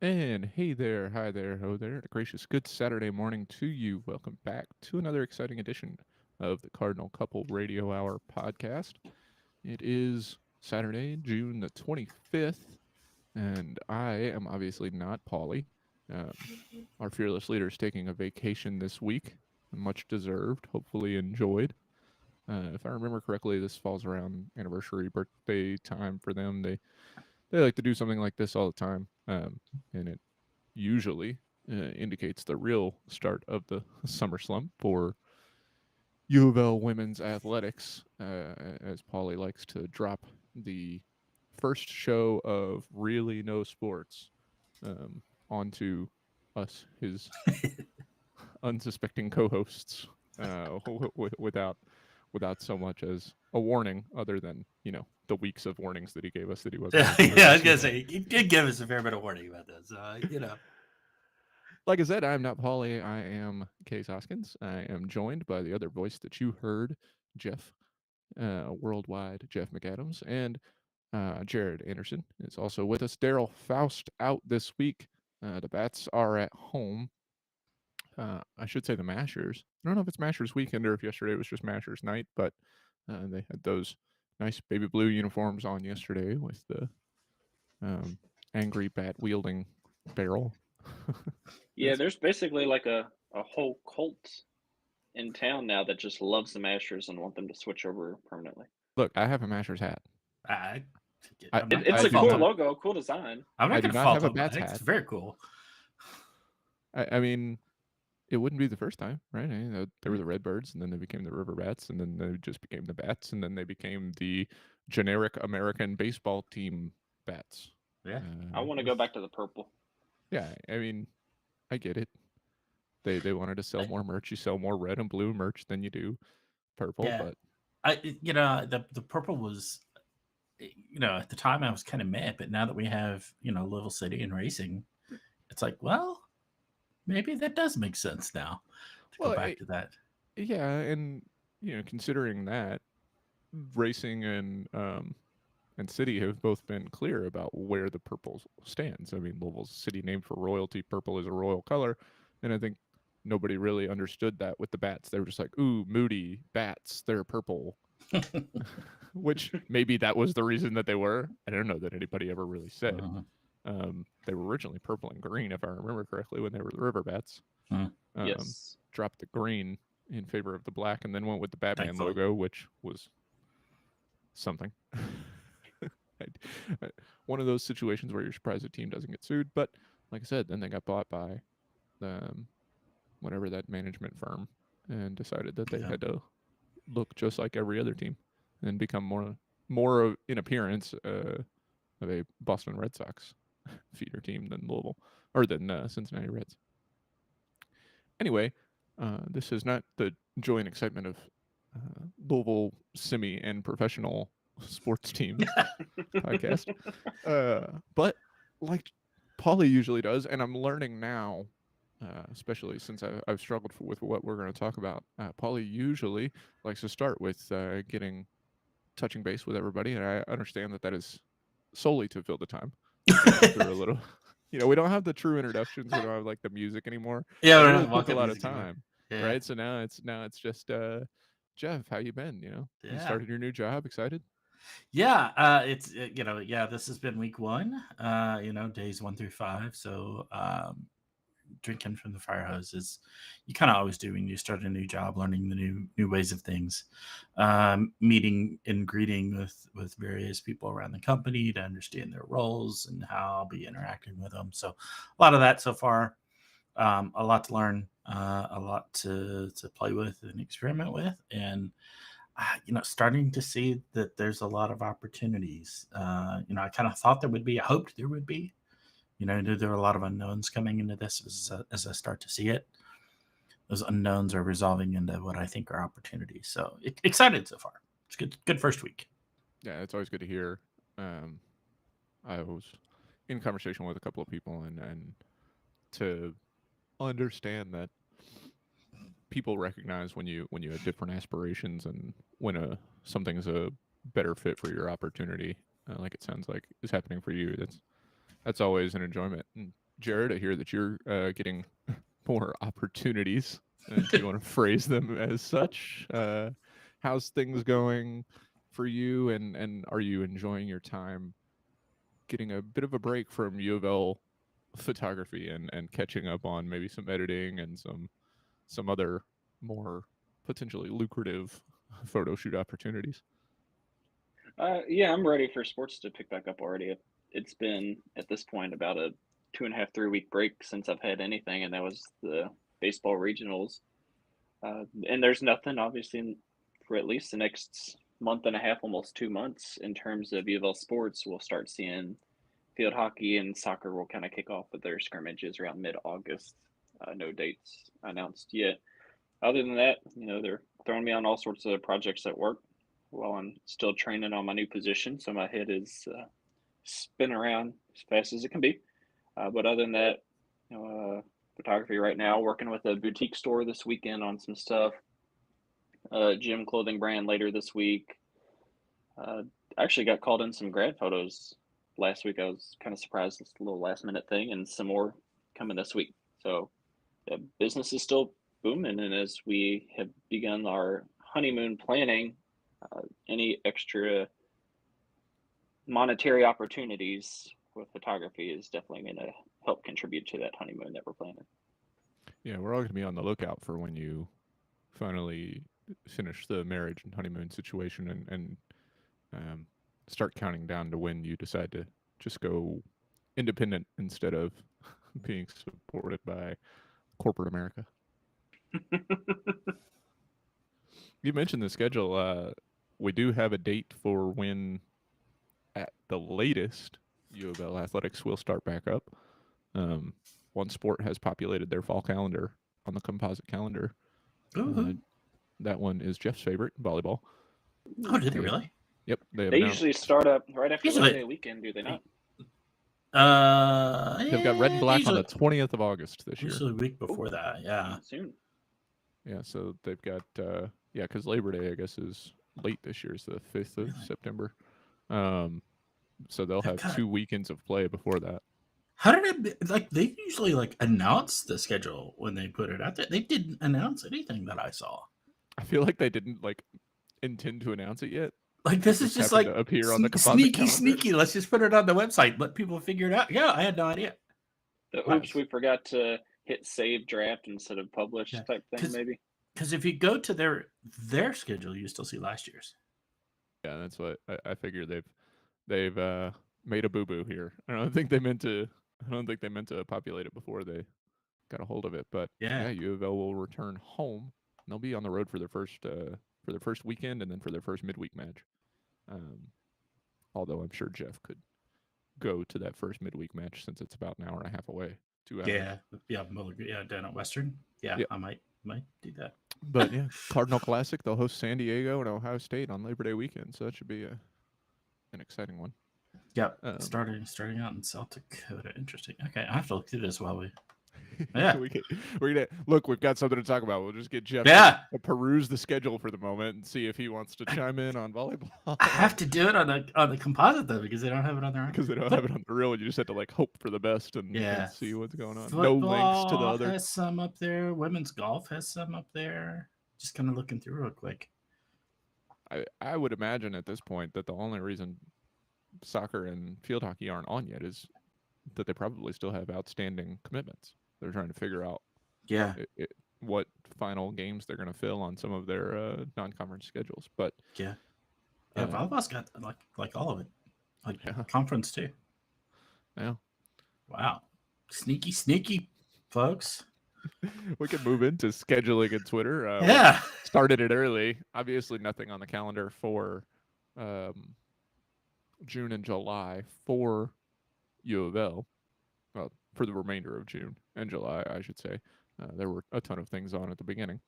And hey there, hi there, ho there. A gracious good Saturday morning to you. Welcome back to another exciting edition of the Cardinal Couple Radio Hour podcast. It is Saturday, June the 25th, and I am obviously not Polly. Our fearless leader is taking a vacation this week, much deserved, hopefully enjoyed. If I remember correctly, this falls around anniversary, birthday time for them. They like to do something like this all the time, and it usually indicates the real start of the summer slump for UofL women's athletics, as Paulie likes to drop the first show of really no sports onto us, his unsuspecting co-hosts, without so much as a warning, other than the weeks of warnings that he gave us that he wasn't going to do it Yeah, I was this gonna week. say he did give us a fair bit of warning about this. Like I said, I'm not Polly. I am Case Hoskins. I am joined by the other voice that you heard, Jeff, worldwide Jeff McAdams, and Jared Anderson is also with us. Daryl Faust out this week. The Bats are at home. I should say the Mashers. I don't know if it's Mashers weekend or if yesterday was just Mashers night, but they had those nice baby blue uniforms on yesterday with the um, angry bat wielding barrel. Yeah, there's basically like a whole cult in town now that just loves the Masters and want them to switch over permanently. Look, I have a Mashers hat. I, I I'm not It's gonna I a do fault cool not him. logo, cool design. I'm I not do gonna not fault have a him. Bats It's hat. very cool. I mean, it wouldn't be the first time, right? They were the Redbirds, and then they became the River Bats, and then they just became the Bats, and then they became the generic American baseball team Bats. Yeah, I want to With go back to the purple. yeah, I mean, I get it. They wanted to sell I, more merch. You sell more red and blue merch than you do purple, yeah. but The purple was, at the time I was kind of mad, but now that we have Little City and racing, it's like, well, maybe that does make sense now to go well, back to that. yeah, and considering that racing and City have both been clear about where the purple stands. I mean, Louisville's a city named for royalty. Purple is a royal color, and I think nobody really understood that with the bats. They were just like, "Ooh, moody bats, they're purple," which maybe that was the reason that they were. I don't know that anybody ever really said. Uh, They were originally purple and green, if I remember correctly, when they were the River Bats. uh, Um, Yes. dropped the green in favor of the black, and then went with the Batman Thankfully, logo, which was something. One of those situations where you're surprised a team doesn't get sued. But like I said, then they got bought by um, whatever that management firm and decided that they yeah, had to look just like every other team and become more in appearance of a Boston Red Sox feeder team than Louisville or than Cincinnati Reds. Anyway, this is not the joy and excitement of Louisville semi and professional sports teams podcast. But like Paulie usually does, and I'm learning now, especially since I've struggled with what we're going to talk about. Paulie usually likes to start with touching base with everybody, and I understand that that is solely to fill the time. To go through a little, we don't have the true introductions. We don't have like the music anymore. yeah. That We're really not took a welcome lot of music anymore. time, Yeah, right? So now it's just Jeff, how you been? You yeah. started your new job. Excited? Yeah, it's yeah. This has been week one. Days 1 through 5. So drinking from the fire hose is you kind of always do when you start a new job, learning the new ways of things, meeting and greeting with various people around the company to understand their roles and how I'll be interacting with them. So a lot of that so far. A lot to learn, a lot to play with and experiment with, and starting to see that there's a lot of opportunities. I kind of thought there would be. I hoped there would be. There are a lot of unknowns coming into this as I start to see it. Those unknowns are resolving into what I think are opportunities. So excited so far. It's good first week. Yeah, it's always good to hear. Um, I was in conversation with a couple of people, and to understand that people recognize when you have different aspirations and when something's a better fit for your opportunity, like it sounds like is happening for you. That's always an enjoyment. And Jared, I hear that you're getting more opportunities, if you want to phrase them as such. How's things going for you, and are you enjoying your time getting a bit of a break from U of L photography and catching up on maybe some editing and some other more potentially lucrative photo shoot opportunities? Yeah, I'm ready for sports to pick back up already. It's been at this point about a 2.5, 3 week break since I've had anything, and that was the baseball regionals. And there's nothing, obviously, for at least the next month and a half, almost 2 months, in terms of U of L sports. We'll start seeing field hockey and soccer will kind of kick off with their scrimmages around mid-August. No dates announced yet. Other than that, they're throwing me on all sorts of projects at work while I'm still training on my new position. So my head is spinning around as fast as it can be. But other than that, photography right now, working with a boutique store this weekend on some stuff. Gym clothing brand later this week. Actually got called in some grad photos last week. I was kind of surprised. It's a little last minute thing, and some more coming this week. So business is still booming, and as we have begun our honeymoon planning, any extra monetary opportunities with photography is definitely going to help contribute to that honeymoon that we're planning. Yeah, we're all going to be on the lookout for when you finally finish the marriage and honeymoon situation and start counting down to when you decide to just go independent instead of being supported by corporate America. You mentioned the schedule. We do have a date for when, at the latest, U of L athletics will start back up. One sport has populated their fall calendar on the composite calendar. That one is Jeff's favorite, volleyball. Oh, did they really? Yep, they usually start up right after Labor Day weekend, do they not? They've got red and black on the 20th of August this year. Usually a week before that, yeah. Soon. Yeah, so they've got because Labor Day, I guess, is late this year. It's the 5th of September. So they'll have 2 weekends of play before that. How did it they usually announce the schedule when they put it out there? They didn't announce anything that I saw. I feel like they didn't intend to announce it yet. This is just to appear on the composite calendar. Sneaky. Let's just put it on the website. Let people figure it out. Yeah, I had no idea. Oops, we forgot to hit save draft instead of publish type thing, maybe. Because if you go to their schedule, you still see last year's. Yeah, that's what I figure they've made a boo boo here. I don't think they meant to populate it before they got a hold of it. But yeah, U of L will return home. And they'll be on the road for their first weekend and then for their first midweek match. Although I'm sure Jeff could go to that first midweek match since it's about an hour and a half away. 2 hours. Down at Western. Yeah, I might do that. But yeah, Cardinal Classic. They'll host San Diego and Ohio State on Labor Day weekend, so that should be an exciting one. Yep, starting out in South Dakota. Interesting. Okay, I have to look through this while we. Yeah, we're gonna look. We've got something to talk about. We'll just get Jeff to peruse the schedule for the moment and see if he wants to chime in on volleyball. I have to do it on the composite though because they don't have it on their own. Because they don't have it on the real. You just have to hope for the best and see what's going on. Football no links to the other. Has some up there. Women's golf has some up there. Just kind of looking through real quick. I would imagine at this point that the only reason soccer and field hockey aren't on yet is that they probably still have outstanding commitments. They're trying to figure out what final games they're going to fill on some of their non-conference schedules. But volleyball's got like all of it, conference too. Yeah. Wow, sneaky, folks. We can move into scheduling and Twitter. Started it early. Obviously, nothing on the calendar for June and July for U of L. Well, for the remainder of June and July, I should say. There were a ton of things on at the beginning.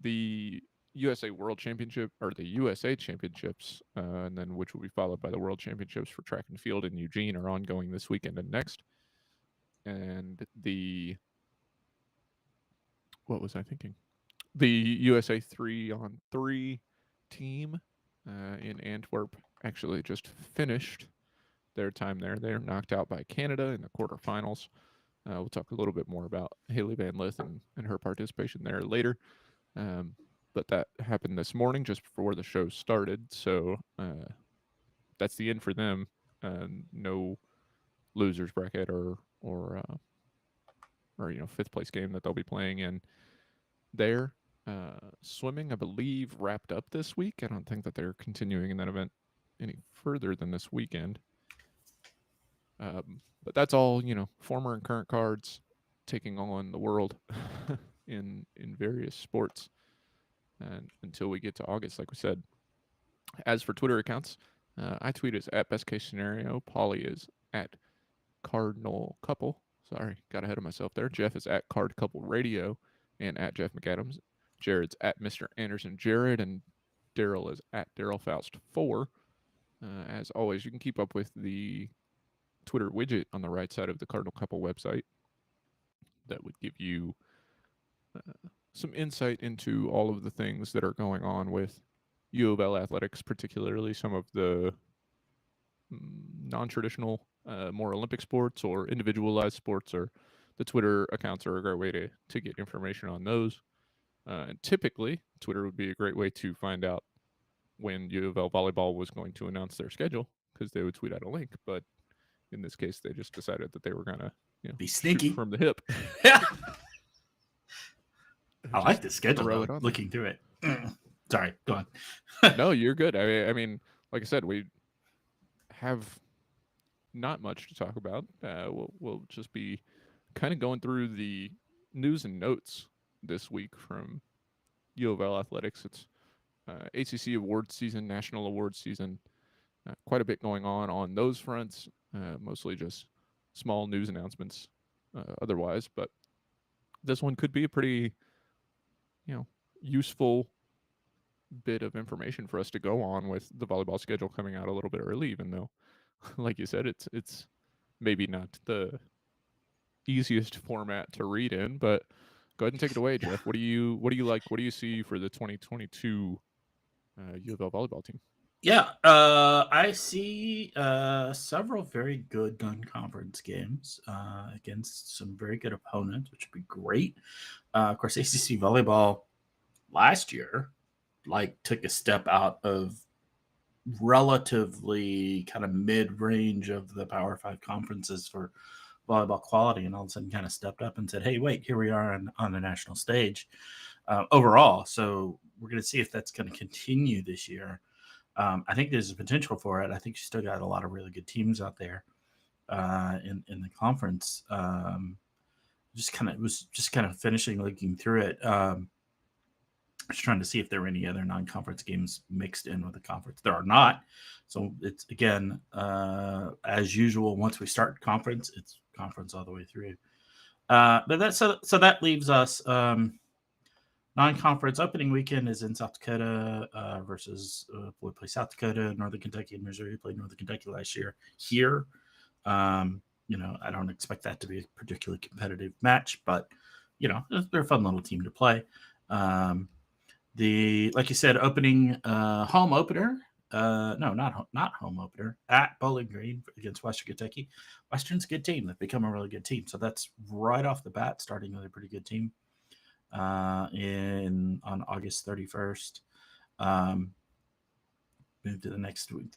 The USA World Championship, or the USA Championships, and then which will be followed by the World Championships for track and field in Eugene, are ongoing this weekend and next. And what was I thinking? The USA 3-on-3 team in Antwerp actually just finished their time there. They're knocked out by Canada in the quarterfinals. We'll talk a little bit more about Haley Van Lith and her participation there later. But that happened this morning just before the show started. So that's the end for them. No losers bracket or fifth place game that they'll be playing in there. Swimming, I believe, wrapped up this week. I don't think that they're continuing in that event any further than this weekend. But that's all, former and current cards taking on the world in various sports. And until we get to August, like we said. As for Twitter accounts, I tweet is at best case scenario. Polly is at Cardinal Couple. Sorry, got ahead of myself there. Jeff is at Card Couple Radio and at Jeff McAdams. Jared's at Mr. Anderson Jared, and Daryl is at Daryl Faust 4. As always, you can keep up with the Twitter widget on the right side of the Cardinal Couple website. That would give you some insight into all of the things that are going on with UofL athletics, particularly some of the non-traditional, more Olympic sports or individualized sports, or the Twitter accounts are a great way to get information on those. And typically, Twitter would be a great way to find out when UofL volleyball was going to announce their schedule, because they would tweet out a link. But in this case, they just decided that they were gonna be sneaky from the hip. Yeah. I like the schedule, though, looking through it. Sorry, go on. No, you're good. I mean, like I said, we have not much to talk about. We'll just be kind of going through the news and notes this week from UofL athletics. It's ACC awards season, national awards season. Quite a bit going on those fronts. Mostly just small news announcements otherwise, but this one could be a pretty useful bit of information for us to go on with the volleyball schedule coming out a little bit early, even though, like you said, it's maybe not the easiest format to read in. But go ahead and take it away, Jeff. What do you like? What do you see for the 2022 UofL volleyball team? Yeah, I see several very good non-conference games against some very good opponents, which would be great. Of course, ACC volleyball last year took a step out of relatively kind of mid-range of the Power 5 conferences for volleyball quality, and all of a sudden kind of stepped up and said, hey, wait, here we are on the national stage overall. So we're going to see if that's going to continue this year. I think there's a potential for it. I think you still got a lot of really good teams out there in the conference. Just kind of finishing looking through it. Just trying to see if there were any other non-conference games mixed in with the conference. There are not. So it's, again, as usual, once we start conference, it's conference all the way through. But that leaves us non-conference opening weekend is in South Dakota versus we play South Dakota, Northern Kentucky, and Missouri. Played Northern Kentucky last year here. I don't expect that to be a particularly competitive match, but they're a fun little team to play. Like you said, opening home opener. No, not home opener at Bowling Green against Western Kentucky. Western's a good team. They've become a really good team. So that's right off the bat, starting with a pretty good team on August 31st. Move to the next week.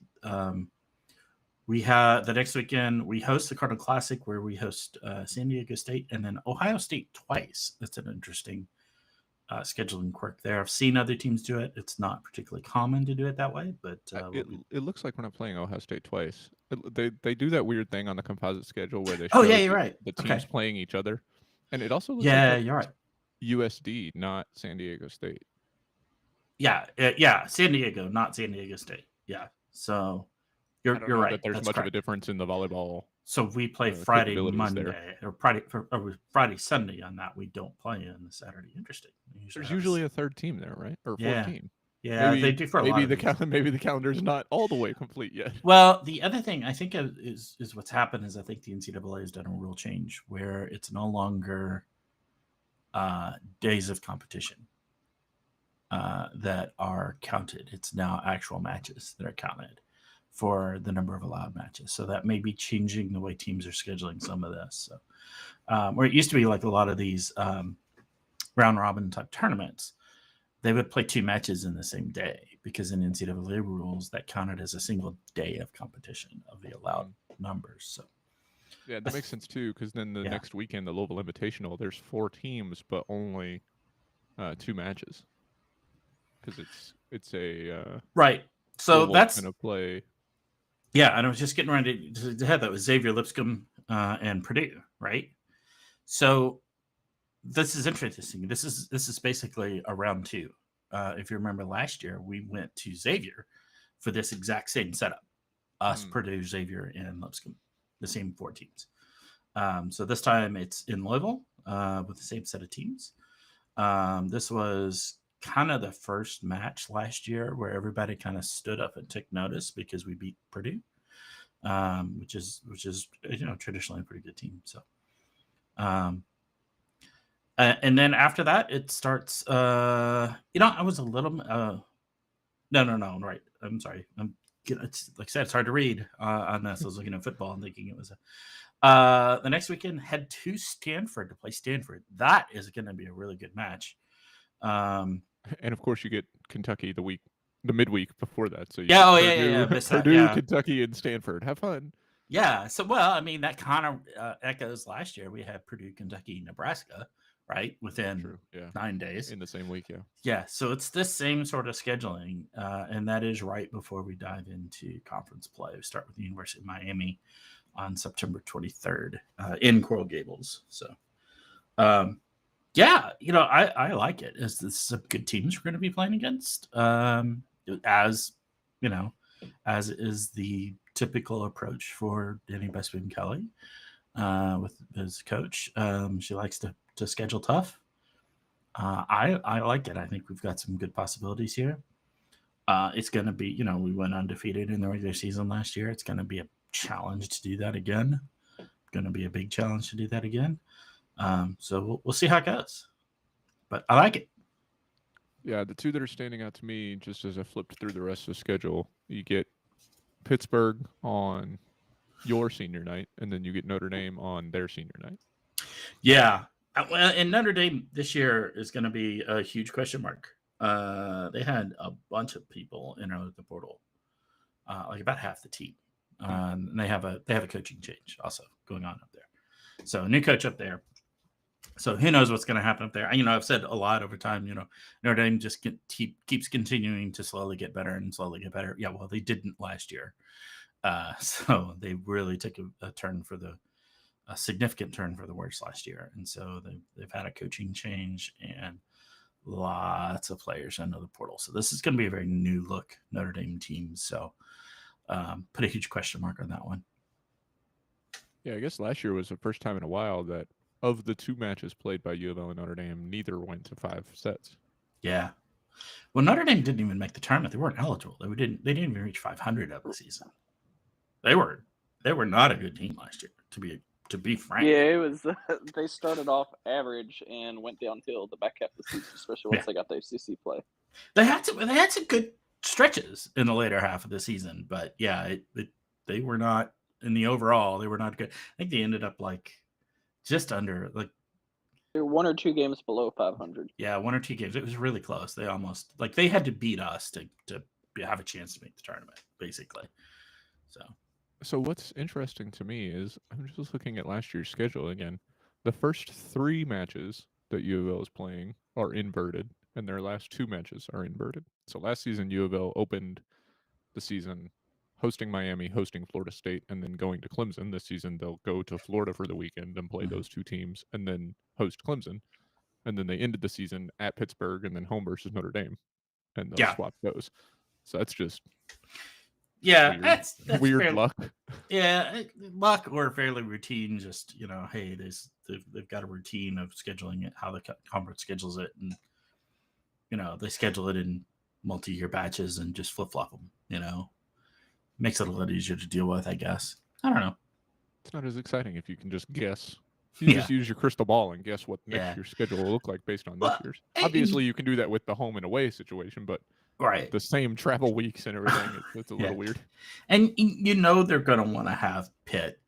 We have the next weekend, we host the Cardinal Classic, where we host San Diego State and then Ohio State twice. That's an interesting scheduling quirk there. I've seen other teams do it. It's not particularly common to do it that way, but it looks like we're not playing Ohio State twice. They do that weird thing on the composite schedule where they show you're right. The teams playing each other, and it also looks like you're right. USD, not San Diego State. Yeah, San Diego, not San Diego State. Yeah, so you're right. That there's That's much correct. of a difference in the volleyball. So we play Friday, Monday, or Friday, Sunday on that. We don't play on the Saturday. Interesting. There's usually a third team there, right? Or fourth team. Yeah, maybe, they do for a lot of these. Maybe the calendar's not all the way complete yet. Well, the other thing I think is what's happened is I think the NCAA has done a rule change where it's no longer days of competition that are counted. It's now actual matches that are counted. for the number of allowed matches. So that may be changing the way teams are scheduling some of this. So, where it used to be like a lot of these round robin type tournaments, they would play 2 matches in the same day because in NCAA rules that counted as a single day of competition of the allowed numbers. So Yeah, that makes sense too, because then the next weekend, the Louisville Invitational, there's 4 teams, but only 2 matches. Because it's a right. So Louisville's that's gonna play. Yeah, and I was just getting ready to have that with Xavier Lipscomb and Purdue, right? So this is interesting. This is basically a round 2. If you remember last year, we went to Xavier for this exact same setup: us, Purdue, Xavier, and Lipscomb, the same 4 teams. So this time it's in Louisville with the same set of teams. This was kind of the first match last year where everybody kind of stood up and took notice because we beat Purdue, which is traditionally a pretty good team. So, and then after that it starts. I was a little. No, right. I'm sorry. It's like I said, it's hard to read on this. I was looking at football and thinking it was the next weekend. Head to Stanford to play Stanford. That is going to be a really good match. And of course, you get Kentucky the midweek before that. So you Purdue, Kentucky, and Stanford. Have fun. Yeah. So, well, I mean, that kind of echoes last year. We had Purdue, Kentucky, Nebraska, right, within 9 days in the same week. Yeah. Yeah. So it's this same sort of scheduling, and that is right before we dive into conference play. We start with the University of Miami on September 23rd in Coral Gables. So, yeah, I like it. Is this some good teams we're going to be playing against? As is the typical approach for Danny Bestman Kelly with his coach. She likes to schedule tough. I like it. I think we've got some good possibilities here. It's going to be, we went undefeated in the regular season last year. It's going to be a challenge to do that again. Going to be a big challenge to do that again. So we'll see how it goes. But I like it. Yeah, the 2 that are standing out to me, just as I flipped through the rest of the schedule, you get Pittsburgh on your senior night, and then you get Notre Dame on their senior night. Yeah. Well, and Notre Dame this year is going to be a huge question mark. They had a bunch of people enter the portal, like about half the team. And they have a coaching change also going on up there. So a new coach up there. So who knows what's going to happen up there? I've said a lot over time. Notre Dame just keeps continuing to slowly get better and slowly get better. Yeah, well, they didn't last year, so they really took a significant turn for the worse last year, and so they've had a coaching change and lots of players under the portal. So this is going to be a very new look Notre Dame team. So put a huge question mark on that one. Yeah, I guess last year was the first time in a while that of the 2 matches played by UofL and Notre Dame, neither went to 5 sets. Yeah. Well, Notre Dame didn't even make the tournament. They weren't eligible. They didn't even reach 500 of the season. They were not a good team last year, to be frank. Yeah, it was. They started off average and went downhill the back half of the season, especially once they got the ACC play. They had some good stretches in the later half of the season, but yeah, they were not in the overall. They were not good. I think they ended up like just under like. They're 1 or 2 games below 500. Yeah, 1 or 2 games. It was really close. They almost they had to beat us to have a chance to make the tournament, basically. So what's interesting to me is I'm just looking at last year's schedule again. The first 3 matches that UofL is playing are inverted, and their last 2 matches are inverted. So last season, UofL opened the season hosting Miami, hosting Florida State, and then going to Clemson. This season, they'll go to Florida for the weekend and play those 2 teams, and then host Clemson. And then they ended the season at Pittsburgh and then home versus Notre Dame, and they'll swap those. So that's just weird. That's weird fairly, luck. Yeah, luck or fairly routine. Just hey, they've got a routine of scheduling it, how the conference schedules it, and they schedule it in multi-year batches and just flip-flop them. Makes it a lot easier to deal with, I guess. I don't know. It's not as exciting if you can just guess. You just use your crystal ball and guess what next year's schedule will look like based on this year's. Obviously, you can do that with the home and away situation, but Right. the same travel weeks and everything. It's a little weird. And they're going to want to have Pitt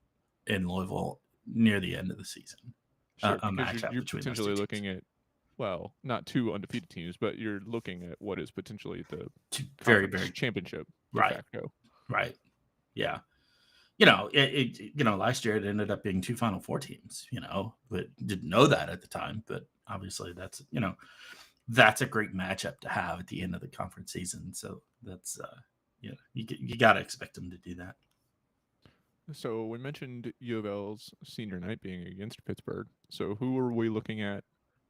in Louisville near the end of the season. Sure, A because matchup you're between those potentially two looking at, well, not two undefeated teams, but you're looking at what is potentially the very, conference very championship de right. facto. Right. Yeah. Last year it ended up being 2 Final Four teams, but didn't know that at the time. But obviously that's a great matchup to have at the end of the conference season. So that's, you got to expect them to do that. So we mentioned UofL's senior night being against Pittsburgh. So who are we looking at?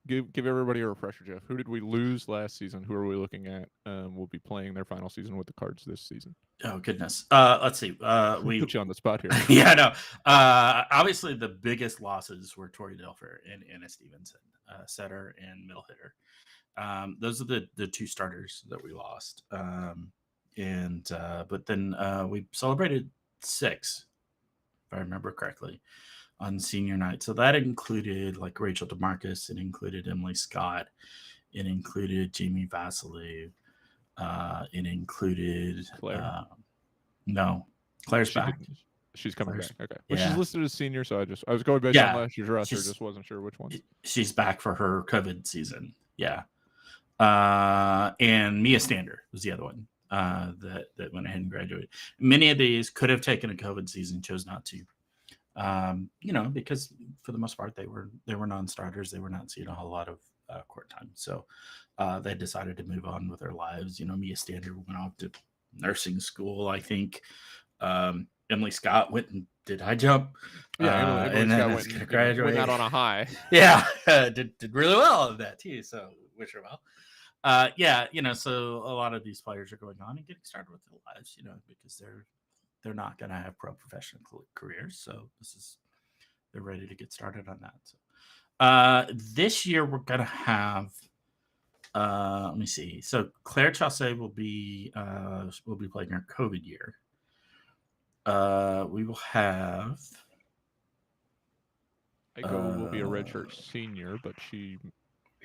Give everybody a refresher, Jeff. Who did we lose last season? Who are we looking at? Will be playing their final season with the Cards this season. Oh goodness. Let's see. We put you on the spot here. Yeah, no. Obviously the biggest losses were Torrey Delfer and Anna Stevenson, setter and middle hitter. Those are the two starters that we lost. But then we celebrated 6, if I remember correctly, on senior night. So that included like Rachel DeMarcus, it included Emily Scott, it included Jamie Vassilou, it included Claire. No, Claire's back. She's coming back. Okay. Yeah. Well, she's listed as senior, so I was going based on last year's roster. Just wasn't sure which ones. She's back for her COVID season. Yeah. And Mia Stander was the other one that went ahead and graduated. Many of these could have taken a COVID season, chose not to. Because for the most part they were non-starters. They were not seeing a whole lot of court time. So they decided to move on with their lives. Mia Stander went off to nursing school, I think. Emily Scott went and did high jump. Yeah, Emily Scott went out on a high. Yeah, did really well at that too. So wish her well. So a lot of these players are going on and getting started with their lives, because they're not going to have professional careers. So they're ready to get started on that. So this year we're going to have. Let me see. So Claire Chaussee will be playing her COVID year. We will have. Aiko will be a redshirt senior, but she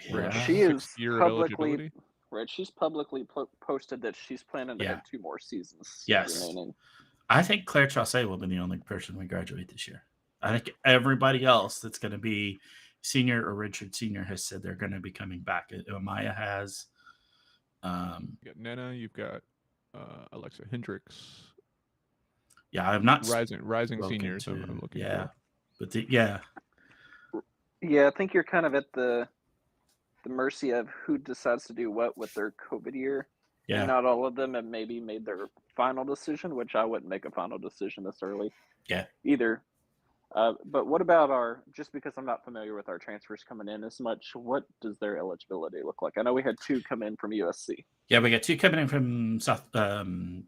is publicly right. She's publicly posted that she's planning to have 2 more seasons remaining. I think Claire Chaussee will be the only person we graduate this year. I think everybody else that's going to be senior or redshirt senior has said they're going to be coming back. Maya has. You got Nena. You've got Alexa Hendricks. Yeah, I'm not rising seniors. I'm looking. Yeah, for. But I think you're kind of at the mercy of who decides to do what with their COVID year. Yeah, not all of them have maybe made their final decision, which I wouldn't make a final decision this early. Yeah, either. But what about just because I'm not familiar with our transfers coming in as much, what does their eligibility look like? I know we had 2 come in from USC. Yeah, we got 2 coming in from Southern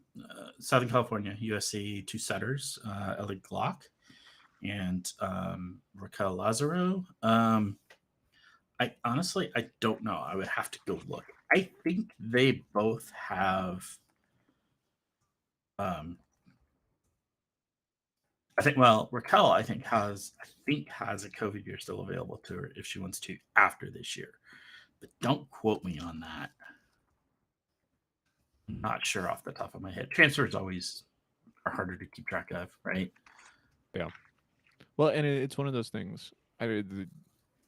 California, USC, 2 setters, Ellie Glock and Raquel Lazaro. I honestly don't know. I would have to go look. I think they both have Raquel, I think has a COVID year still available to her if she wants to after this year. But don't quote me on that. I'm not sure off the top of my head. Transfers always are harder to keep track of, right? Yeah. Well, and it's one of those things. The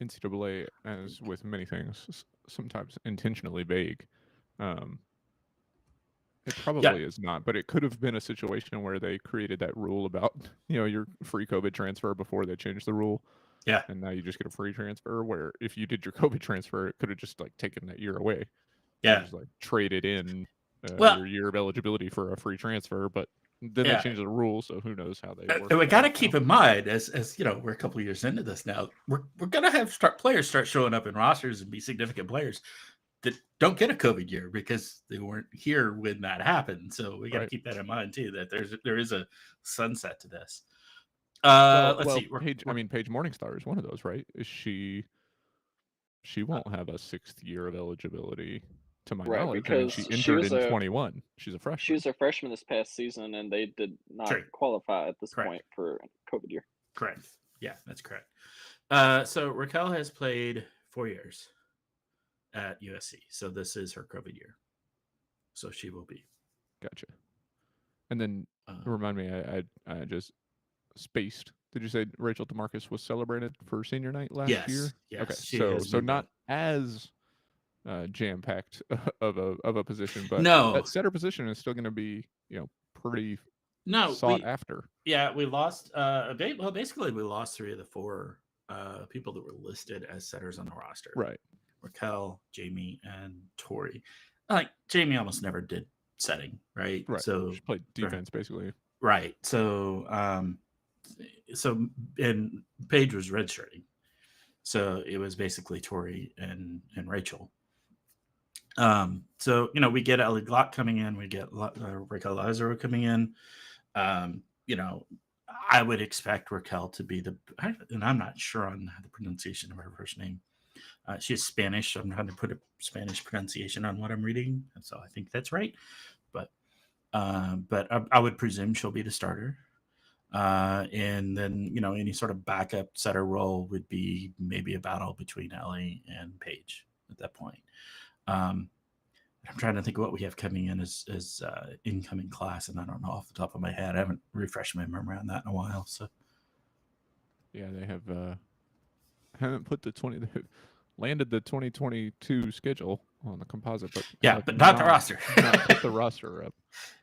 NCAA, as with many things, sometimes intentionally vague. It probably is not, but it could have been a situation where they created that rule about, your free COVID transfer before they changed the rule. Yeah. And now you just get a free transfer where if you did your COVID transfer, it could have just taken that year away. Yeah. Just traded in your year of eligibility for a free transfer, but then they changed the rule, so who knows how they work. And we got to keep in mind, as we're a couple of years into this now, we're gonna have players start showing up in rosters and be significant players that don't get a COVID year because they weren't here when that happened. So we got to keep that in mind too. That there is a sunset to this. Let's see. Paige Morningstar is one of those, right? Is she won't have a 6th year of eligibility. To my knowledge, because she entered in 21. She's a freshman. She was a freshman this past season, and they did not qualify at this point for COVID year. Correct. Yeah, that's correct. So Raquel has played 4 years at USC, so this is her COVID year. so she will be. Gotcha. And then remind me, I just spaced. Did you say Rachel DeMarcus was celebrated for senior night last year? Yes, Okay, she so has moved not up. as jam packed of a position, but No, that setter position is still going to be pretty no, sought after. we lost. Well, basically, we lost 3 of the 4 people that were listed as setters on the roster. Right. Raquel, Jamie, and Tori. Like Jamie almost never did setting, right? Right. So she played defense basically. Right. So and Paige was redshirting. So it was basically Tori and Rachel. So we get Ellie Glock coming in, we get Raquel Lazaro coming in. I would expect Raquel to be and I'm not sure on the pronunciation of her first name. She's Spanish, so I'm trying to put a Spanish pronunciation on what I'm reading, and so I think that's right. But I would presume she'll be the starter. And then any sort of backup setter role would be maybe a battle between Ellie and Paige at that point. I'm trying to think of what we have coming in as incoming class, and I don't know off the top of my head. I haven't refreshed my memory on that in a while. So yeah, they haven't put landed the 2022 schedule on the composite, but but not the roster. Not put the roster up.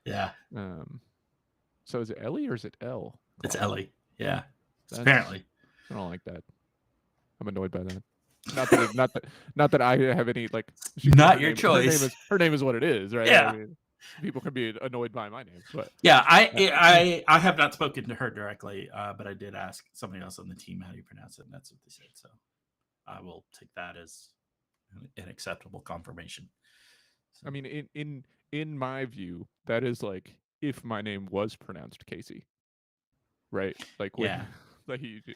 Yeah. So is it Ellie or is it L? It's Ellie. Yeah. Apparently. I don't like that. I'm annoyed by that. Not that I have any not your choice. Her name is what it is, right? Yeah. I mean, people can be annoyed by my name, but yeah, I have not spoken to her directly, but I did ask somebody else on the team how do you pronounce it, and that's what they said. So I will take that as an acceptable confirmation. So. I mean, in my view, that is like if my name was pronounced Casey, right? Like when, like the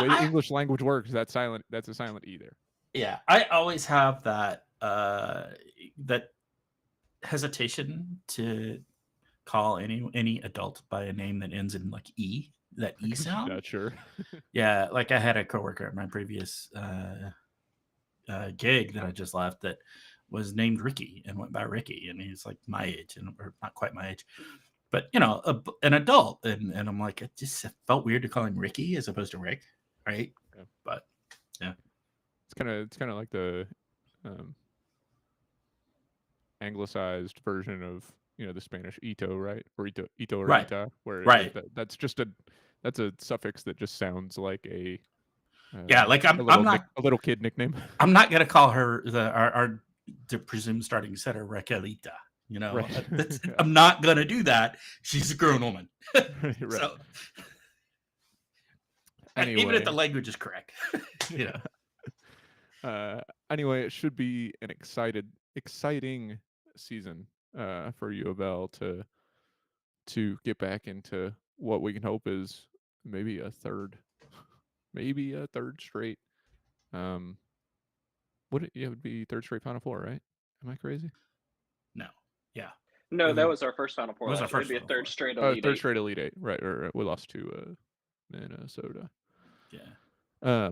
way the English language works, that's a silent E there. Yeah, I always have that that hesitation to call any adult by a name that ends in like E, that E sound. Not sure. Yeah, like I had a coworker at my previous gig that I just left that was named Ricky and went by Ricky, and he's like my age, or not quite my age, but an adult, and I'm like, it just felt weird to call him Ricky as opposed to Rick, right? Yeah. But yeah, it's kind of like the anglicized version of the Spanish Ito, right? Or Ito or right. Ita, where right. That's a suffix that just sounds like a like I'm not a little kid nickname. I'm not gonna call her our presumed starting setter Raquelita. Right. I'm not gonna do that. She's a grown woman. Right. So anyway, even if the language is correct, Anyway, it should be an exciting season for UofL to get back into what we can hope is maybe a third straight. It would be third straight Final Four, right? Am I crazy? No. Yeah. No, that was our first Final Four. It would be a third straight Elite Eight. Straight Elite Eight. Right. We lost to Minnesota. Yeah.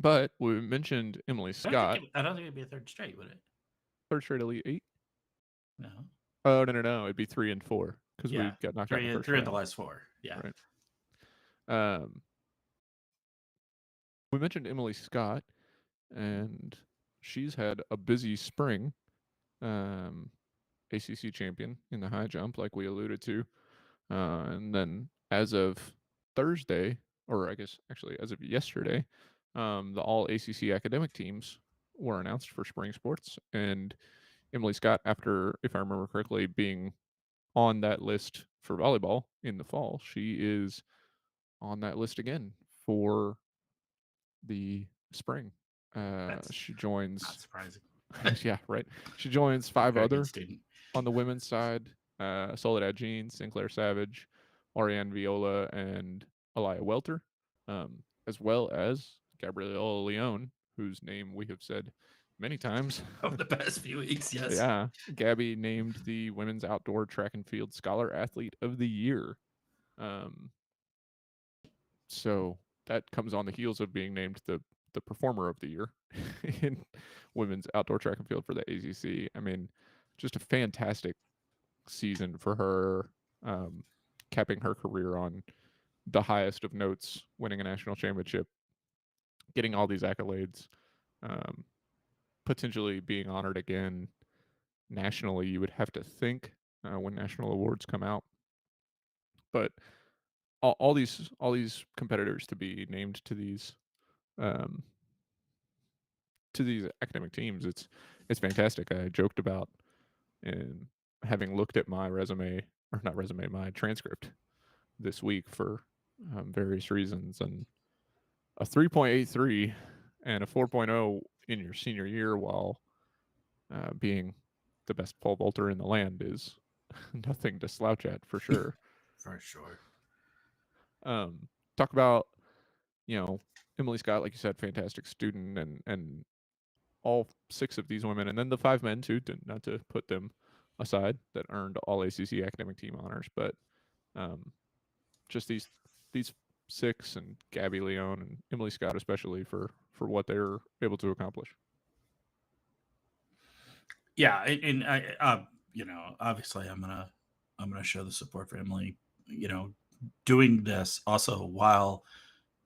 But we mentioned Emily Scott. I don't think it'd be a third straight, would it? Third straight Elite Eight? No. Oh no! It'd be 3 and 4 because we got knocked out in the first three round. of the last 4. Yeah. Right. We mentioned Emily Scott, and she's had a busy spring. ACC champion in the high jump, like we alluded to, and then as of Thursday, or I guess actually as of yesterday, the all ACC academic teams were announced for spring sports, and Emily Scott, after, if I remember correctly, being on that list for volleyball in the fall, she is on that list again for the spring. She joins. Not surprising. Yeah, right. She joins 5 other on the women's side: Soledad Jean, Sinclair Savage, Ariane Viola, and Aliyah Welter, as well as Gabriella Leone, whose name we have said many times over the past few weeks. Yes. Yeah, Gabby named the Women's Outdoor Track and Field Scholar Athlete of the Year. So that comes on the heels of being named the Performer of the Year in women's outdoor track and field for the ACC. I mean, just a fantastic season for her, capping her career on the highest of notes, winning a national championship, getting all these accolades, um, potentially being honored again nationally. You would have to think when national awards come out, but all these competitors to be named um, to these academic teams, it's fantastic. I joked about and having looked at my resume, or not resume, my transcript this week for various reasons, and a 3.83 and a 4.0 in your senior year while being the best pole vaulter in the land is nothing to slouch at for sure. For sure. Talk about, Emily Scott, like you said, fantastic student, and all 6 of these women, and then the 5 men too, not to put them aside, that earned all ACC academic team honors, but just these 6, and Gabby Leone and Emily Scott especially for what they're able to accomplish. Yeah, and I obviously I'm gonna show the support for Emily. Doing this also while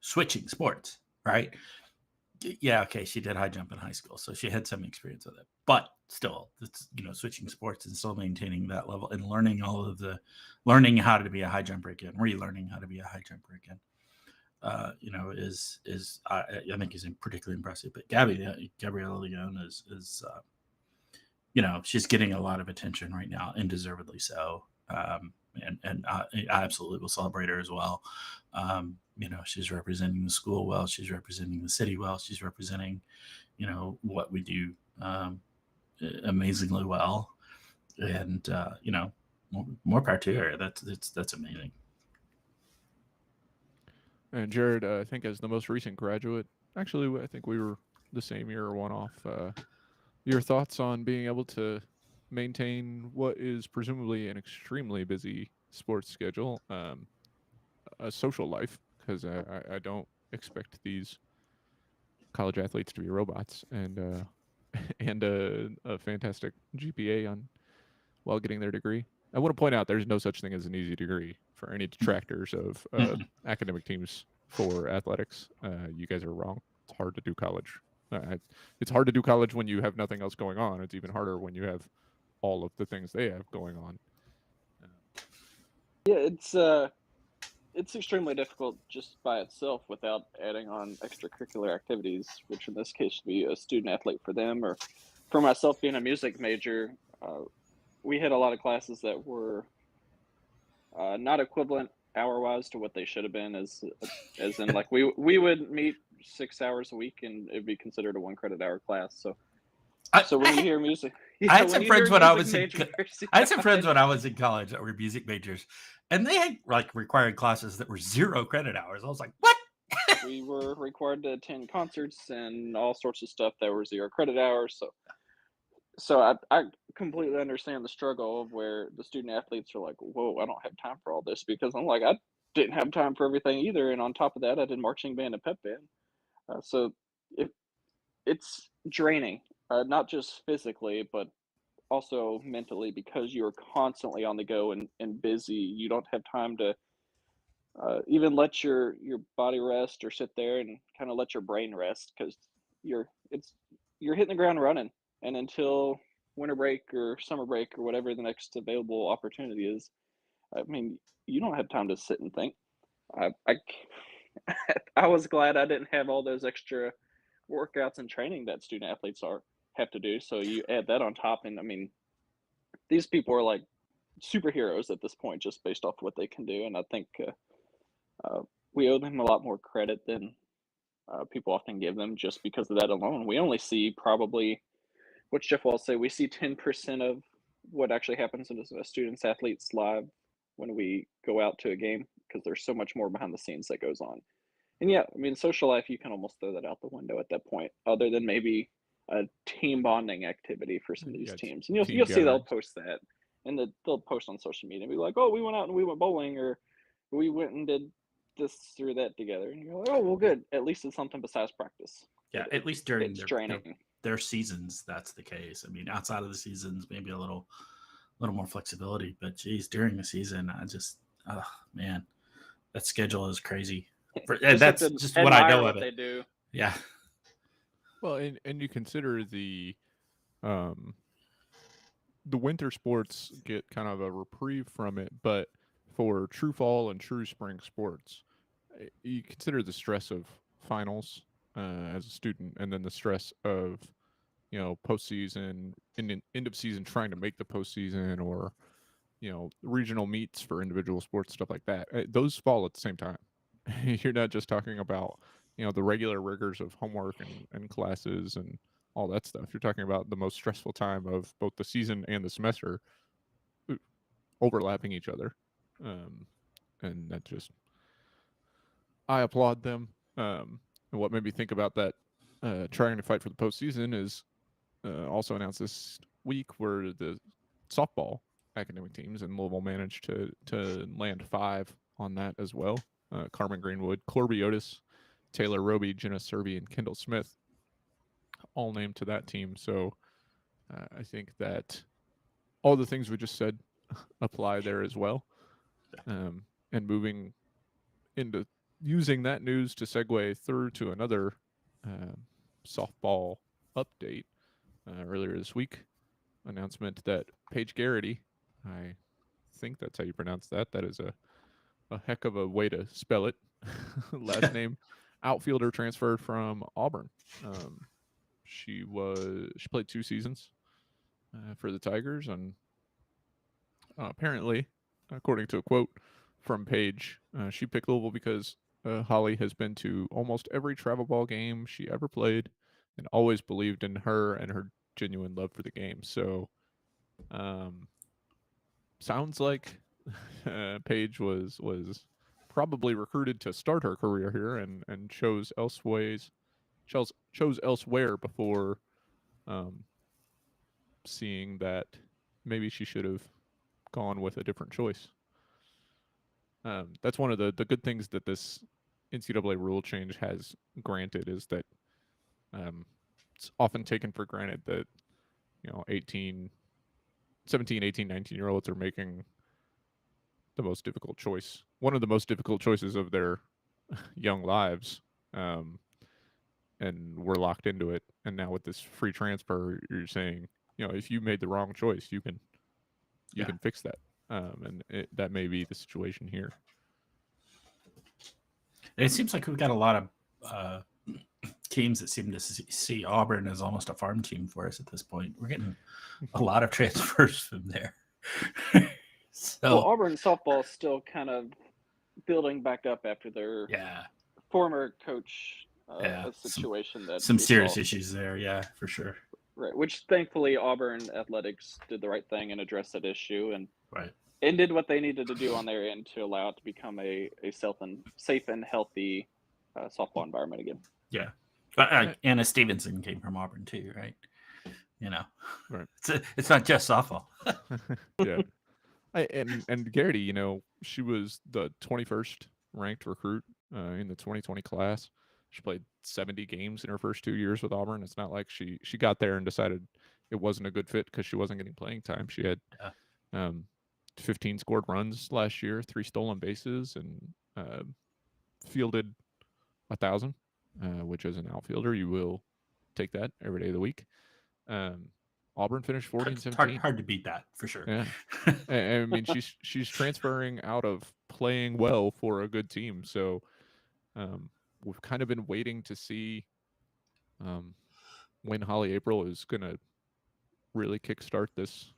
switching sports, right? Yeah, okay, she did high jump in high school, so she had some experience with it. But still, it's switching sports and still maintaining that level and learning learning how to be a high jumper again, relearning how to be a high jumper again. Is I think is particularly impressive. But Gabriella Leone is she's getting a lot of attention right now, and deservedly so. And I absolutely will celebrate her as well. She's representing the school well. She's representing the city well. She's representing, what we do amazingly well. And more power to her. That's amazing. And Jared, I think as the most recent graduate, actually, I think we were the same year or one off. Your thoughts on being able to maintain what is presumably an extremely busy sports schedule, a social life, because I don't expect these college athletes to be robots, and and a fantastic GPA on while getting their degree. I want to point out there's no such thing as an easy degree for any detractors of academic teams for athletics. You guys are wrong. It's hard to do college. It's hard to do college when you have nothing else going on. It's even harder when you have all of the things they have going on. Yeah, it's extremely difficult just by itself without adding on extracurricular activities, which in this case would be a student athlete for them, or for myself being a music major. We had a lot of classes that were not equivalent hour-wise to what they should have been, as in like we would meet 6 hours a week and it'd be considered a 1 credit hour class. So when you hear music, I had some friends when I was in college that were music majors, and they had like required classes that were 0 credit hours. I was like, what? We were required to attend concerts and all sorts of stuff that were 0 credit hours. So I completely understand the struggle of where the student athletes are like, whoa, I don't have time for all this, because I'm like, I didn't have time for everything either. And on top of that, I did marching band and pep band. So it's draining, not just physically, but also mentally, because you're constantly on the go and busy. You don't have time to even let your body rest or sit there and kind of let your brain rest, because you're hitting the ground running. And until winter break or summer break or whatever the next available opportunity is, I mean, you don't have time to sit and think. I I was glad I didn't have all those extra workouts and training that student athletes have to do. So you add that on top, and I mean, these people are like superheroes at this point, just based off what they can do. And I think we owe them a lot more credit than people often give them, just because of that alone. We only see probably, what Jeff will say, we see 10% of what actually happens in a student's athlete's live when we go out to a game, because there's so much more behind the scenes that goes on. And yeah, I mean, social life, you can almost throw that out the window at that point, other than maybe a team bonding activity for some of these teams. And you'll see they'll post that, and they'll post on social media and be like, oh, we went out and we went bowling, or we went and did this or that together. And you're like, oh, well, good. At least it's something besides practice. Yeah, at least during it's draining. their seasons, that's the case. I mean, outside of the seasons, maybe a little more flexibility. But geez, during the season, I just, oh man, that schedule is crazy. That's just what I know of it. They do. Yeah. Well, and you consider the winter sports get kind of a reprieve from it, but for true fall and true spring sports, you consider the stress of finals as a student, and then the stress of postseason and end of season trying to make the postseason, or regional meets for individual sports, stuff like that. Those fall at the same time. You're not just talking about the regular rigors of homework and classes and all that stuff. You're talking about the most stressful time of both the season and the semester overlapping each other. And that just, I applaud them. And what made me think about that, trying to fight for the postseason, is also announced this week where the softball academic teams in Louisville managed to land 5 on that as well. Carmen Greenwood, Corby Otis, Taylor Roby, Jenna Serby, and Kendall Smith all named to that team. So I think that all the things we just said apply there as well. And moving into using that news to segue through to another softball update, earlier this week, announcement that Paige Garrity, I think that's how you pronounce that. That is a heck of a way to spell it. Last name, outfielder, transferred from Auburn. She played 2 seasons for the Tigers, and apparently, according to a quote from Paige, she picked Louisville because Holly has been to almost every travel ball game she ever played, and always believed in her and her genuine love for the game. So, sounds like Paige was probably recruited to start her career here, and chose elsewhere before seeing that maybe she should have gone with a different choice. That's one of the good things that this NCAA rule change has granted, is that it's often taken for granted that 17, 18, 19-year-olds are making the most difficult choice, one of the most difficult choices of their young lives, and we're locked into it. And now with this free transfer, you're saying, if you made the wrong choice, you can fix that, and that may be the situation here. It seems like we've got a lot of teams that seem to see Auburn as almost a farm team for us at this point. We're getting a lot of transfers from there. Well, Auburn softball is still kind of building back up after their former coach a situation that some serious issues there. Yeah, for sure. Right, which thankfully Auburn athletics did the right thing and addressed that issue, and right, and did what they needed to do on their end to allow it to become a safe and healthy softball environment again. Yeah, Anna Stevenson came from Auburn too, right? Right. It's not just softball. Yeah. And Garrity, she was the 21st ranked recruit in the 2020 class. She played 70 games in her first 2 years with Auburn. It's not like she got there and decided it wasn't a good fit because she wasn't getting playing time. She had 15 scored runs last year, 3 stolen bases, and fielded 1,000, which as an outfielder, you will take that every day of the week. Auburn finished 40-17. Hard to beat that, for sure. Yeah. I mean, she's transferring out of playing well for a good team. So we've kind of been waiting to see when Holly April is going to really kickstart this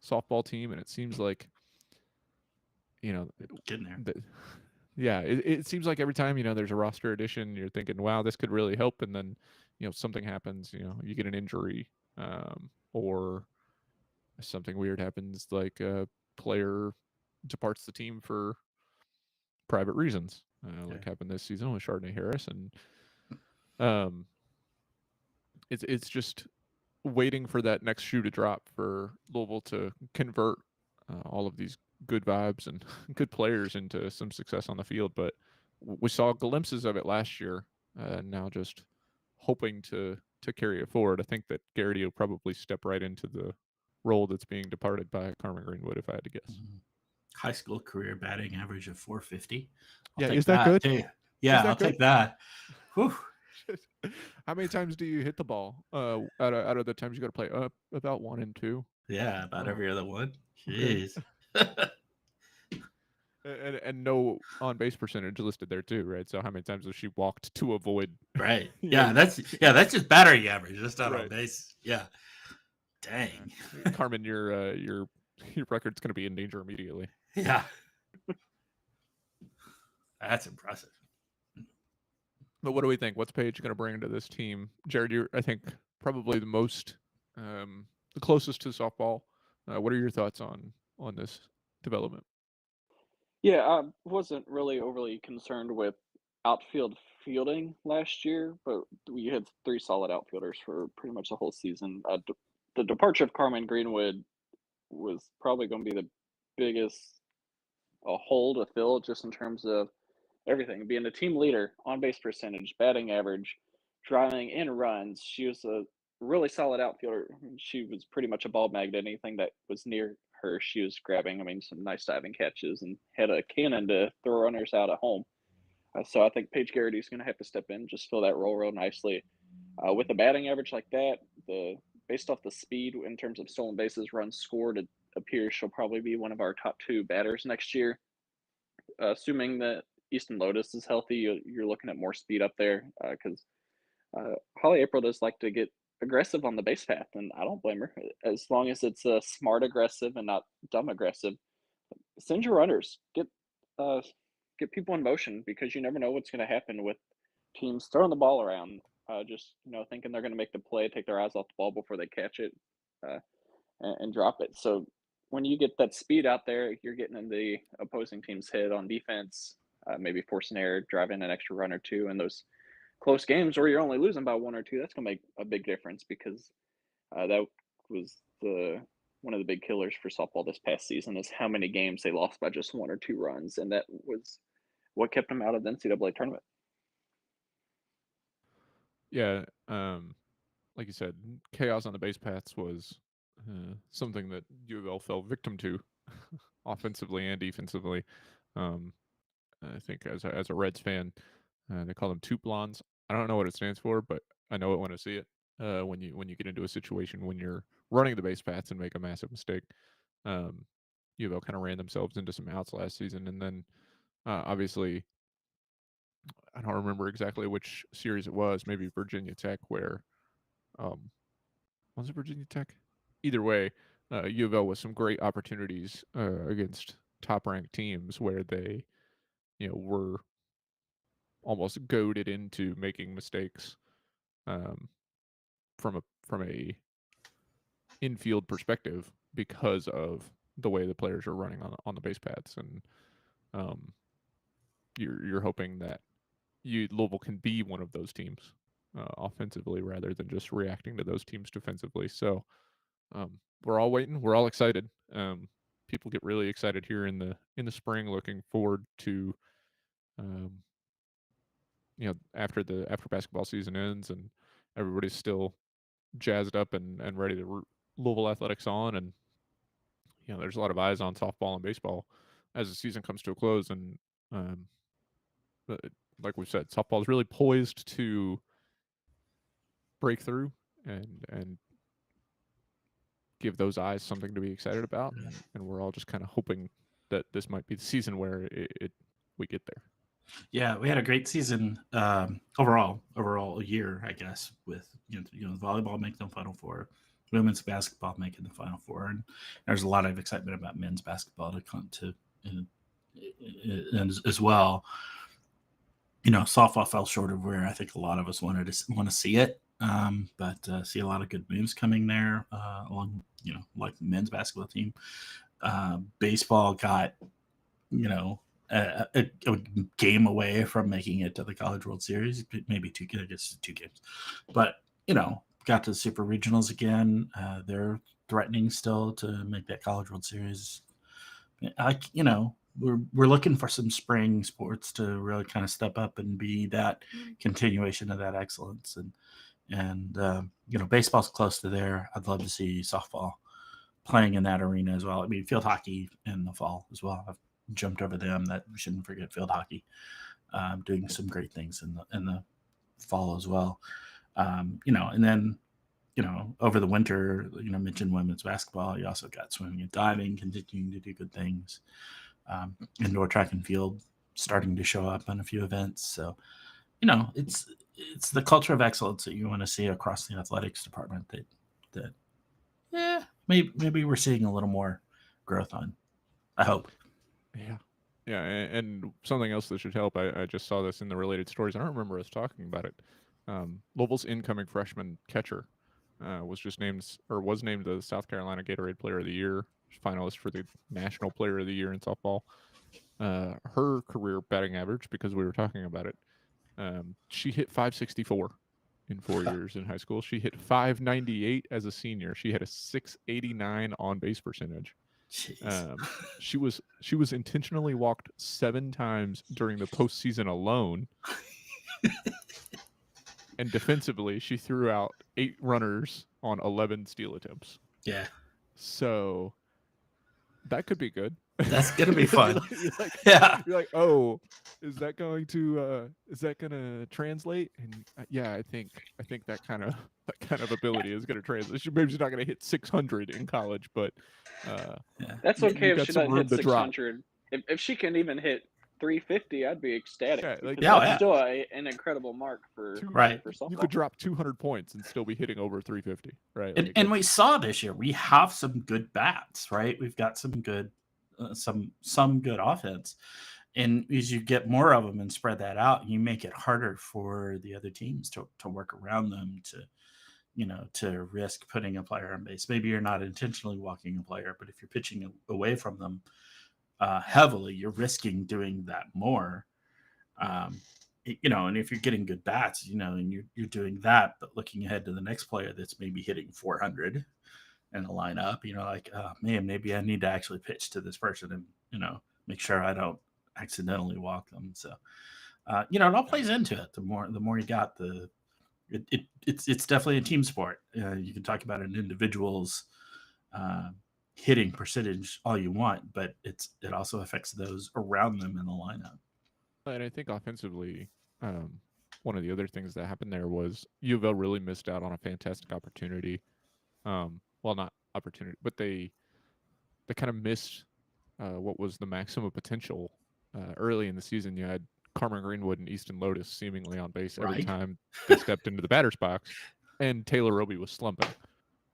softball team. And it seems like, getting there. It seems like every time, there's a roster addition, you're thinking, wow, this could really help. And then, something happens, you get an injury, or something weird happens, like a player departs the team for private reasons, like happened this season with Chardonnay Harris. And it's just waiting for that next shoe to drop for Louisville to convert all of these good vibes and good players into some success on the field. But we saw glimpses of it last year. Now just hoping to to carry it forward. I think that Garrity will probably step right into the role that's being departed by Carmen Greenwood, if I had to guess. High school career batting average of 450. Yeah, Take is that good? Too. Yeah, I'll take that. Whew. How many times do you hit the ball out of the times you got to play? About 1 and 2. Yeah, about Oh. every other one. Okay. Jeez. and no on base percentage listed there too, right? So how many times has she walked to avoid? Right. you Yeah, know, that's just batting average. That's not Right. on base. Yeah. Dang. Carmen, your record's going to be in danger immediately. Yeah. That's impressive. But what do we think? What's Paige going to bring to this team? Jared, you're, I think, probably the most, the closest to softball. What are your thoughts on this development? Yeah, I wasn't really overly concerned with outfield fielding last year, but we had 3 solid outfielders for pretty much the whole season. The departure of Carmen Greenwood was probably going to be the biggest hole to fill, just in terms of everything. Being a team leader, on base percentage, batting average, driving in runs. She was a really solid outfielder. She was pretty much a ball magnet. Anything that was near her, she was grabbing. I mean, some nice diving catches, and had a cannon to throw runners out at home. So I think Paige Garrity is going to have to step in, just fill that role real nicely. With a batting average like that, based off the speed in terms of stolen bases, runs scored, it appears she'll probably be one of our top 2 batters next year. Assuming that Easton Lotus is healthy, you're looking at more speed up there, because Holly April does like to get aggressive on the base path, and I don't blame her. As long as it's smart aggressive and not dumb aggressive, send your runners, get people in motion, because you never know what's going to happen with teams throwing the ball around, just thinking they're going to make the play, take their eyes off the ball before they catch it, and drop it. So when you get that speed out there, you're getting in the opposing team's head on defense, maybe forcing error, driving an extra run or two, and those close games where you're only losing by 1 or 2, that's going to make a big difference, because that was one of the big killers for softball this past season, is how many games they lost by just 1 or 2 runs, and that was what kept them out of the NCAA tournament. Yeah, like you said, chaos on the base paths was something that UofL fell victim to, offensively and defensively. I think as a Reds fan, they call them two blondes. I don't know what it stands for, but I know it when I see it. When you get into a situation when you're running the base paths and make a massive mistake, UofL kind of ran themselves into some outs last season, and then obviously I don't remember exactly which series it was. Maybe Virginia Tech, where was it Virginia Tech? Either way, UofL with some great opportunities against top-ranked teams where they, were almost goaded into making mistakes from a infield perspective because of the way the players are running on the base paths, and you're hoping that Louisville can be one of those teams offensively rather than just reacting to those teams defensively. So we're all waiting. We're all excited. People get really excited here in the spring, looking forward to after basketball season ends and everybody's still jazzed up and ready to root Louisville athletics on, and there's a lot of eyes on softball and baseball as the season comes to a close, and like we said, softball is really poised to break through and give those eyes something to be excited about, and we're all just kind of hoping that this might be the season where we get there. Yeah, we had a great season overall year, I guess, with volleyball making the Final Four, women's basketball making the Final Four, and there's a lot of excitement about men's basketball to come to as well. Softball fell short of where I think a lot of us want to see it, but see a lot of good moves coming there along, like the men's basketball team. Baseball got, a game away from making it to the College World Series, maybe two games, but got to the Super Regionals again. They're threatening still to make that College World Series. We're looking for some spring sports to really kind of step up and be that continuation of that excellence, And baseball's close to there. I'd love to see softball playing in that arena as well. I mean, field hockey in the fall as well. I've jumped over them. That we shouldn't forget field hockey, doing some great things in the fall as well. And then over the winter, mentioned women's basketball. You also got swimming and diving continuing to do good things. Indoor track and field starting to show up in a few events. So, it's the culture of excellence that you want to see across the athletics department that maybe we're seeing a little more growth on. I hope. Yeah. Yeah. And something else that should help, I just saw this in the related stories. I don't remember us talking about it. Louisville's incoming freshman catcher was named the South Carolina Gatorade Player of the Year, finalist for the National Player of the Year in softball. Her career batting average, because we were talking about it, she hit 564 in 4 years in high school. She hit 598 as a senior. She had a 689 on base percentage. She was intentionally walked 7 times during the postseason alone. And defensively, she threw out 8 runners on 11 steal attempts. Yeah. So that could be good. That's gonna be fun. You're like, oh, is that going to translate? And yeah, I think that kind of ability is going to translate. Maybe she's not going to hit 600 in college, but that's okay if she doesn't hit 600. If she can even hit 350, I'd be ecstatic. Yeah, that's still an incredible mark for softball. You could drop 200 points and still be hitting over 350, right? And we saw this year we have some good bats, right? We've got some good some good offense, and as you get more of them and spread that out, you make it harder for the other teams to work around them, to risk putting a player on base. Maybe you're not intentionally walking a player, but if you're pitching away from them heavily, you're risking doing that more. And if you're getting good bats, and you're doing that, but looking ahead to the next player that's maybe hitting 400 in the lineup, like, oh, man, maybe I need to actually pitch to this person and, make sure I don't accidentally walk them. So, it all plays into it. The more you got, it's definitely a team sport. You can talk about an individual's hitting percentage all you want, but it also affects those around them in the lineup. And I think offensively, one of the other things that happened there was UofL really missed out on a fantastic opportunity. Well, not opportunity, but they kind of missed what was the maximum potential early in the season. You had Carmen Greenwood and Easton Lotus seemingly on base every time they stepped into the batter's box, and Taylor Roby was slumping.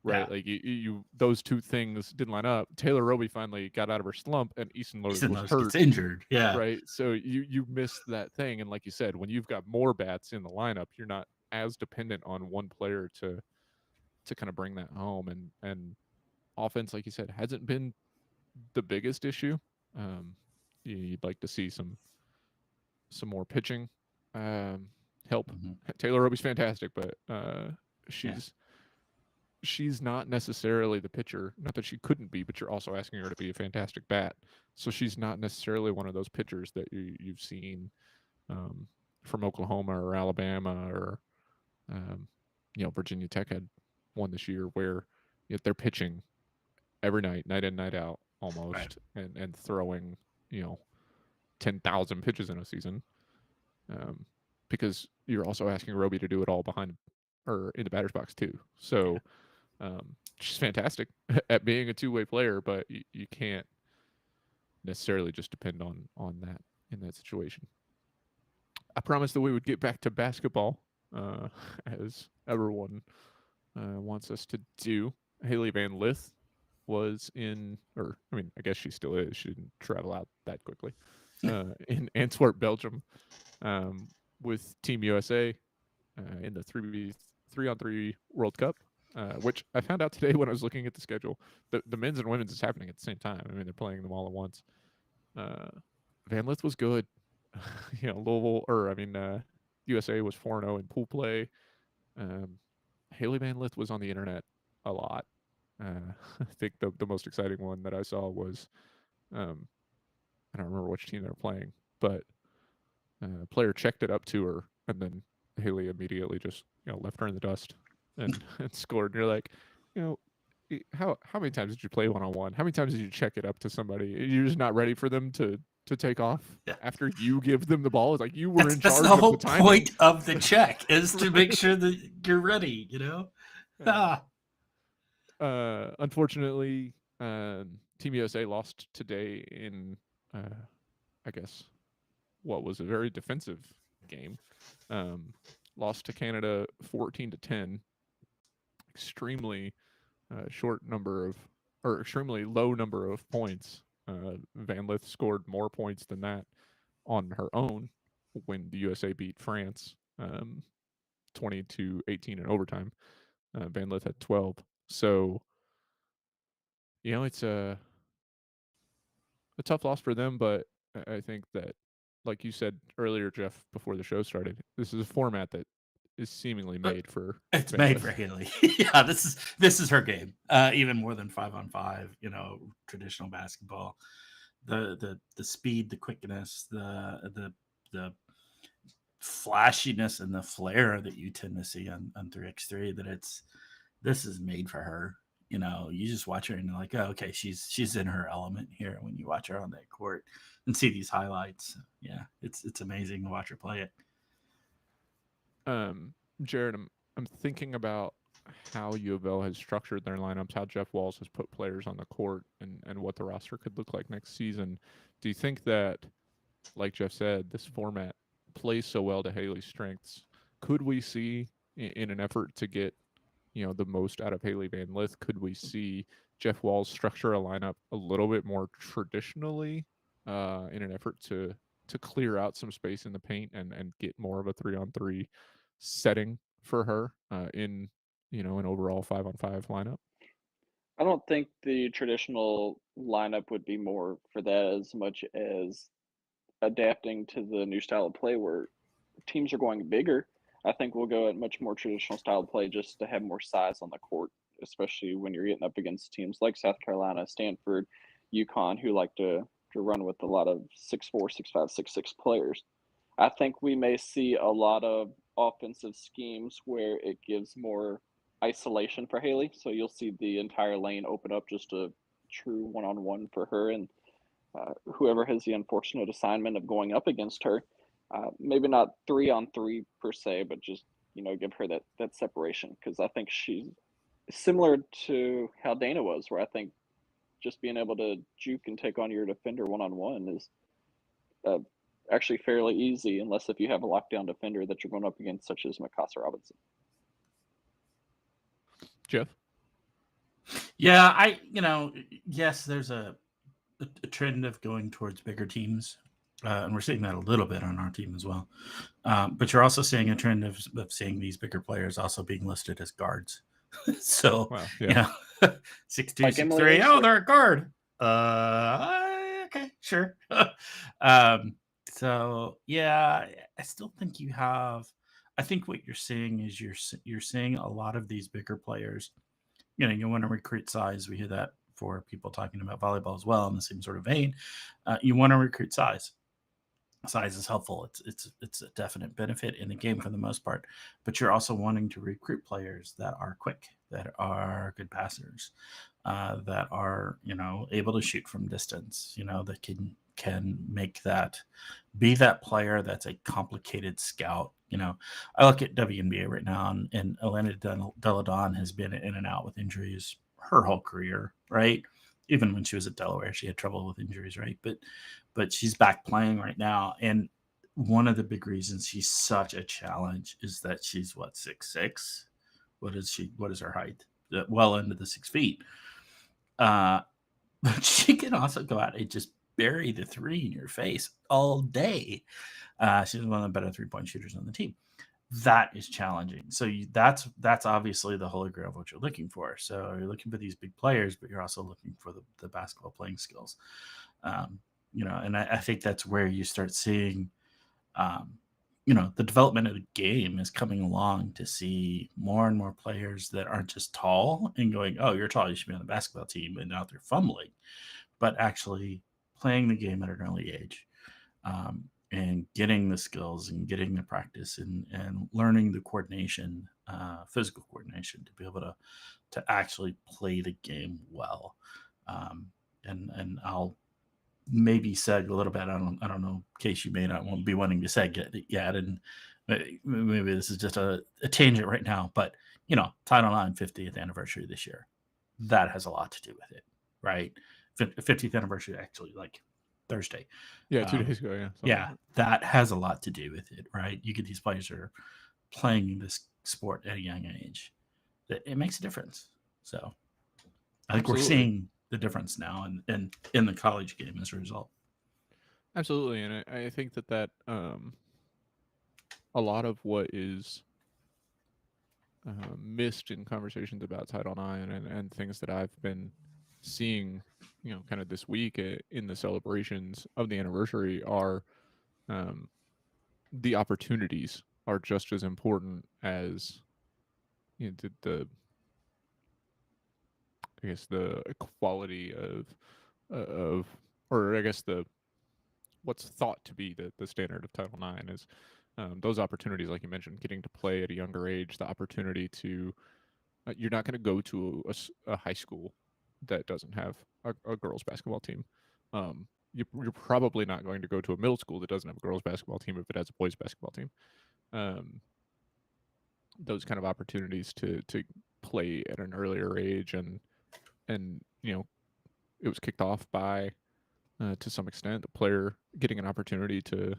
Right, yeah. Like you, those two things didn't line up. Taylor Roby finally got out of her slump, and Easton Lotus was hurt, gets injured. Yeah, right. So you missed that thing, and like you said, when you've got more bats in the lineup, you're not as dependent on one player to kind of bring that home. And offense, like you said, hasn't been the biggest issue. You'd like to see some more pitching help. Mm-hmm. Taylor Roby's fantastic, but she's not necessarily the pitcher. Not that she couldn't be, but you're also asking her to be a fantastic bat. So she's not necessarily one of those pitchers that you've seen from Oklahoma or Alabama or Virginia Tech had one this year where they're pitching every night in, night out almost, right. and throwing 10,000 pitches in a season, because you're also asking Roby to do it all behind or in the batter's box too. So she's fantastic at being a two-way player, but you can't necessarily just depend on that in that situation. I promised that we would get back to basketball, as everyone wants us to do. Haley Van Lith was I guess she still is. She didn't travel out that quickly. In Antwerp, Belgium, with Team USA in the 3-on-3 World Cup, which I found out today when I was looking at the schedule. The men's and women's is happening at the same time. I mean, they're playing them all at once. Van Lith was good. USA was 4-0 in pool play. Haley Van Lith was on the internet a lot. I think the most exciting one that I saw was, I don't remember which team they were playing, but a player checked it up to her and then Haley immediately just left her in the dust and, and scored. And you're like, you know, how many times did you play 1-on-1? How many times did you check it up to somebody? You're just not ready for them to take off Yeah. after you give them the ball. It's like you were in That's charge the of whole the timing. point of the check is to make Right. sure that you're ready. Ah. Unfortunately, Team USA lost today in, I guess, what was a very defensive game. Lost to Canada 14-10. Extremely extremely low number of points. Van Lith scored more points than that on her own when the USA beat France 20-18 in overtime. Van Lith had 12. So, it's a tough loss for them, but I think that, like you said earlier, Jeff, before the show started, this is a format that is seemingly made for It's Van made Lith. for Haley. Yeah, this is her game. Even more than 5-on-5, traditional basketball. The speed, the quickness, the flashiness and the flair that you tend to see on 3x3, this is made for her. You just watch her and you're like, oh, okay, she's in her element here when you watch her on that court and see these highlights. Yeah, it's amazing to watch her play it. Jared, I'm thinking about how UofL has structured their lineups, how Jeff Walls has put players on the court, and what the roster could look like next season. Do you think that, like Jeff said, this format plays so well to Haley's strengths? Could we see, in an effort to get the most out of Haley Van Lith, could we see Jeff Walls structure a lineup a little bit more traditionally in an effort to clear out some space in the paint and get more of a 3-on-3 setting for her in an overall 5-on-5 lineup? I don't think the traditional lineup would be more for that as much as adapting to the new style of play where teams are going bigger. I think we'll go at much more traditional style of play just to have more size on the court, especially when you're getting up against teams like South Carolina, Stanford, UConn, who like to run with a lot of 6'4", 6'5", 6'6" players. I think we may see a lot of offensive schemes where it gives more isolation for Haley. So you'll see the entire lane open up just a true one-on-one for her and whoever has the unfortunate assignment of going up against her. Maybe not 3-on-3 per se, but just give her that separation because I think she's similar to how Dana was, where I think just being able to juke and take on your defender one-on-one is uh, actually fairly easy, unless if you have a lockdown defender that you're going up against, such as Mikasa Robinson. Jeff? Yeah, yes, there's a trend of going towards bigger teams. And we're seeing that a little bit on our team as well. But you're also seeing a trend of seeing these bigger players also being listed as guards. So, Wow, yeah. 6'2", Like 6'3". Oh, they're a guard. Okay, sure. So yeah, I still think you have. I think what you're seeing is you're seeing a lot of these bigger players. You want to recruit size. We hear that for people talking about volleyball as well in the same sort of vein. You want to recruit size. Size is helpful. It's a definite benefit in the game for the most part, but you're also wanting to recruit players that are quick, that are good passers, that are able to shoot from distance. That can make that be that player that's a complicated scout. I look at WNBA right now, and Elena Deladon has been in and out with injuries her whole career, right? Even when she was at Delaware, she had trouble with injuries, right? But she's back playing right now, and one of the big reasons she's such a challenge is that she's 6'6". What is her height? Well into the 6 feet. But she can also go out and just bury the three in your face all day. She's one of the better 3-point shooters on the team. That is challenging. So that's obviously the holy grail of what you're looking for. So you're looking for these big players, but you're also looking for the basketball playing skills. And I think that's where you start seeing, the development of the game is coming along to see more and more players that aren't just tall and going, oh, you're tall, you should be on the basketball team, and out there fumbling, but actually playing the game at an early age. and getting the skills and getting the practice and learning the coordination, physical coordination to be able to actually play the game well. And I'll maybe seg a little bit. I don't know, in case you may not want to be wanting to seg it yet, and maybe this is just a tangent right now, but Title IX 50th anniversary this year, that has a lot to do with it, right? 50th anniversary actually, like Thursday. Yeah, 2 days ago. Yeah. Yeah, that has a lot to do with it, right? You get these players that are playing this sport at a young age. It makes a difference. So I think we're seeing the difference now in the college game as a result. Absolutely, and I think that a lot of what is missed in conversations about Title IX and things that I've been seeing, kind of this week in the celebrations of the anniversary are the opportunities are just as important as the I guess the quality of or I guess the what's thought to be the standard of Title IX is those opportunities, like you mentioned, getting to play at a younger age, the opportunity to you're not going to go to a high school that doesn't have a girls basketball team. You're probably not going to go to a middle school that doesn't have a girls basketball team if it has a boys basketball team. Those kind of opportunities to play at an earlier age and it was kicked off by to some extent a player getting an opportunity to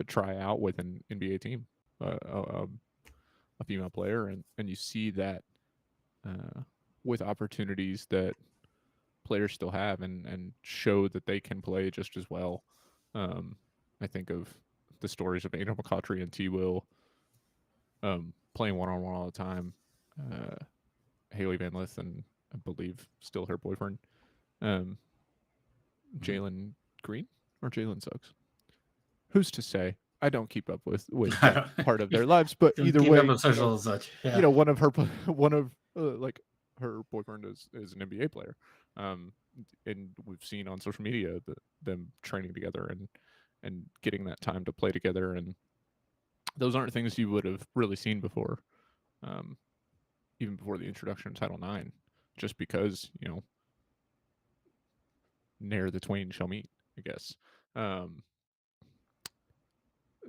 try out with an NBA team, a female player, and you see that with opportunities that players still have and show that they can play just as well. I think of the stories of Angel McCautry and T. Will playing one-on-one all the time. Haley Van Lith and I believe still her boyfriend. Jalen Green or Jalen Suggs. Who's to say? I don't keep up with that part of their lives, but either way, one of like her boyfriend is an NBA player, and we've seen on social media them training together and getting that time to play together, and those aren't things you would have really seen before, even before the introduction of Title IX, just because ne'er the twain shall meet, I guess.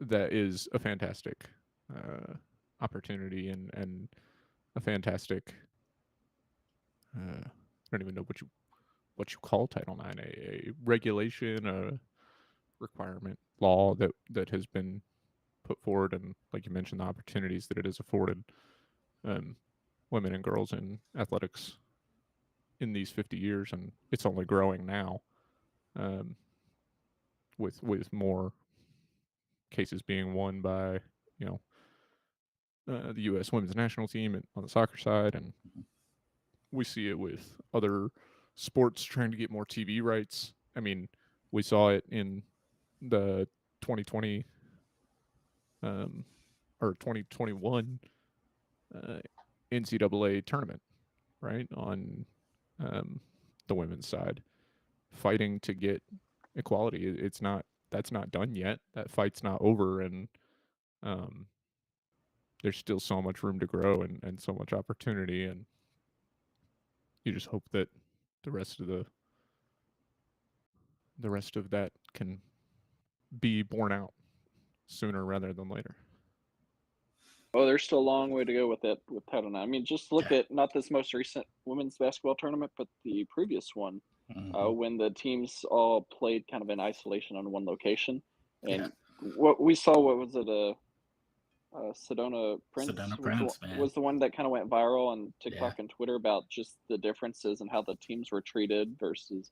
That is a fantastic opportunity and a fantastic. I don't even know what you call Title IX, a regulation, a requirement, law that has been put forward, and like you mentioned, the opportunities that it has afforded women and girls in athletics in these 50 years, and it's only growing now, with more cases being won by the U.S. women's national team on the soccer side, and we see it with other sports trying to get more TV rights. I mean, we saw it in the 2020 or 2021 NCAA tournament, right, on the women's side, fighting to get equality. That's not done yet. That fight's not over, and there's still so much room to grow and so much opportunity, and you just hope that the rest of that can be borne out sooner rather than later. Oh, there's still a long way to go with it with Title IX. I mean, just look at not this most recent women's basketball tournament, but the previous one, when the teams all played kind of in isolation on one location, and what we saw, what was it? Sedona Prince, was the one that kind of went viral on TikTok and Twitter about just the differences and how the teams were treated versus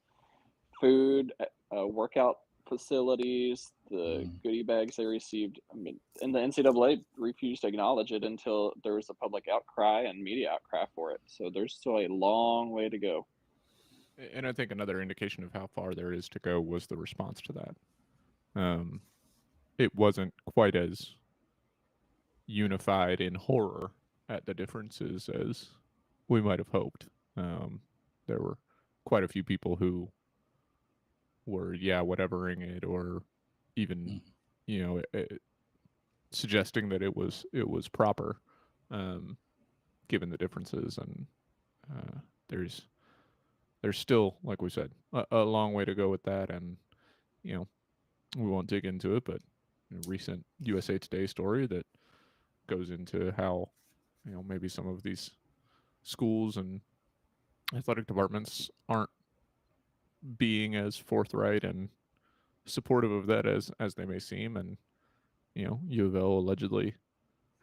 food, workout facilities, the goodie bags they received. I mean, and the NCAA refused to acknowledge it until there was a public outcry and media outcry for it. So there's still a long way to go. And I think another indication of how far there is to go was the response to that. It wasn't quite as unified in horror at the differences as we might have hoped. There were quite a few people who were whatevering it, or even you know, suggesting that it was proper, um, given the differences, and uh, there's still, like we said, a long way to go with that, and you know, we won't dig into it, but a recent USA Today story that goes into how, you know, maybe some of these schools and athletic departments aren't being as forthright and supportive of that as they may seem, and you know, U of L allegedly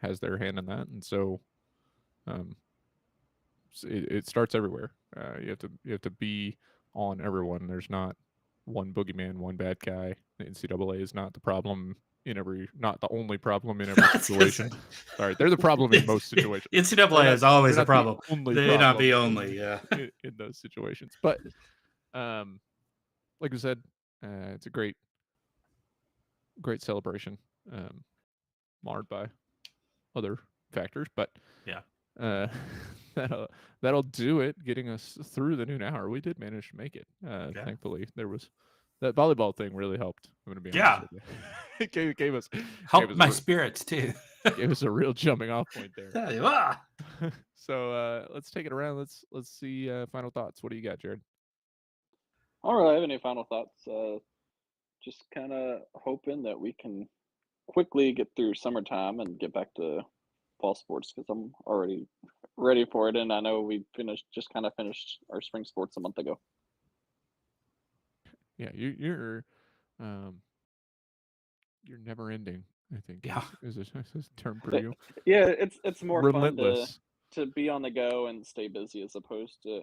has their hand in that, and so um, it starts everywhere. You have to be on everyone. There's not one boogeyman, one bad guy. The NCAA is not the problem in every, not the only problem in every I was gonna say, situation. Sorry, they're the problem in most situations. NCAA is always They're a not the problem. only They not problem be only, yeah. in those situations. But like I said, it's a great celebration, um, marred by other factors, but Yeah. uh, that'll do it. Getting us through the noon hour, we did manage to make it. Yeah. Thankfully, there was that volleyball thing really helped. I'm gonna be honest Yeah. with you. It gave us Help my spirits too. gave us a real jumping off point there. Tell you what. So let's take it around. Let's see final thoughts. What do you got, Jared? I don't really have any final thoughts. Just kind of hoping that we can quickly get through summertime and get back to fall sports because I'm already ready for it. And I know we just kind of finished our spring sports a month ago. Yeah, um you're never ending, I think. Yeah. Is a term for But, you. yeah, it's more fun Relentless. to be on the go and stay busy as opposed to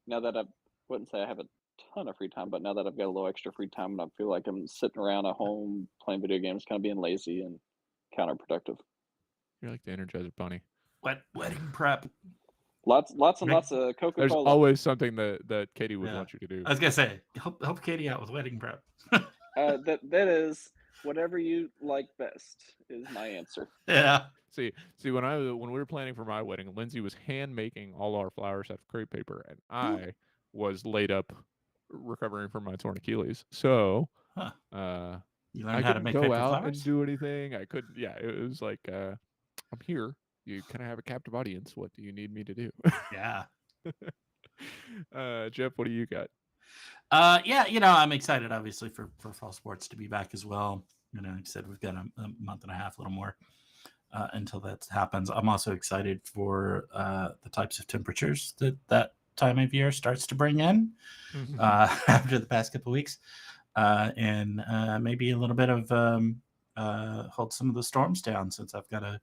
now that I wouldn't say I have a ton of free time, but now that I've got a little extra free time and I feel like I'm sitting around at home playing video games, kind of being lazy and counterproductive. You're like the Energizer Bunny. Wedding prep. Lots and Make- lots of Coca There's Cola. always something that Katie would Yeah. want you to do. I was gonna say, help Katie out with wedding prep. That is whatever you like best is my answer. Yeah. See, when we were planning for my wedding, Lindsay was hand making all our flowers out of crepe paper, and I was laid up recovering from my torn Achilles. So, Huh. You I learned how to couldn't make go paper out flowers? and do anything. I couldn't. Yeah, it was like, I'm here. You kind of have a captive audience. What do you need me to do? Yeah. Jeff, what do you got? Yeah, I'm excited obviously for fall sports to be back as well. Like I said, we've got a month and a half, a little more until that happens. I'm also excited for the types of temperatures that time of year starts to bring in after the past couple of weeks, and maybe a little bit of hold some of the storms down, since I've got a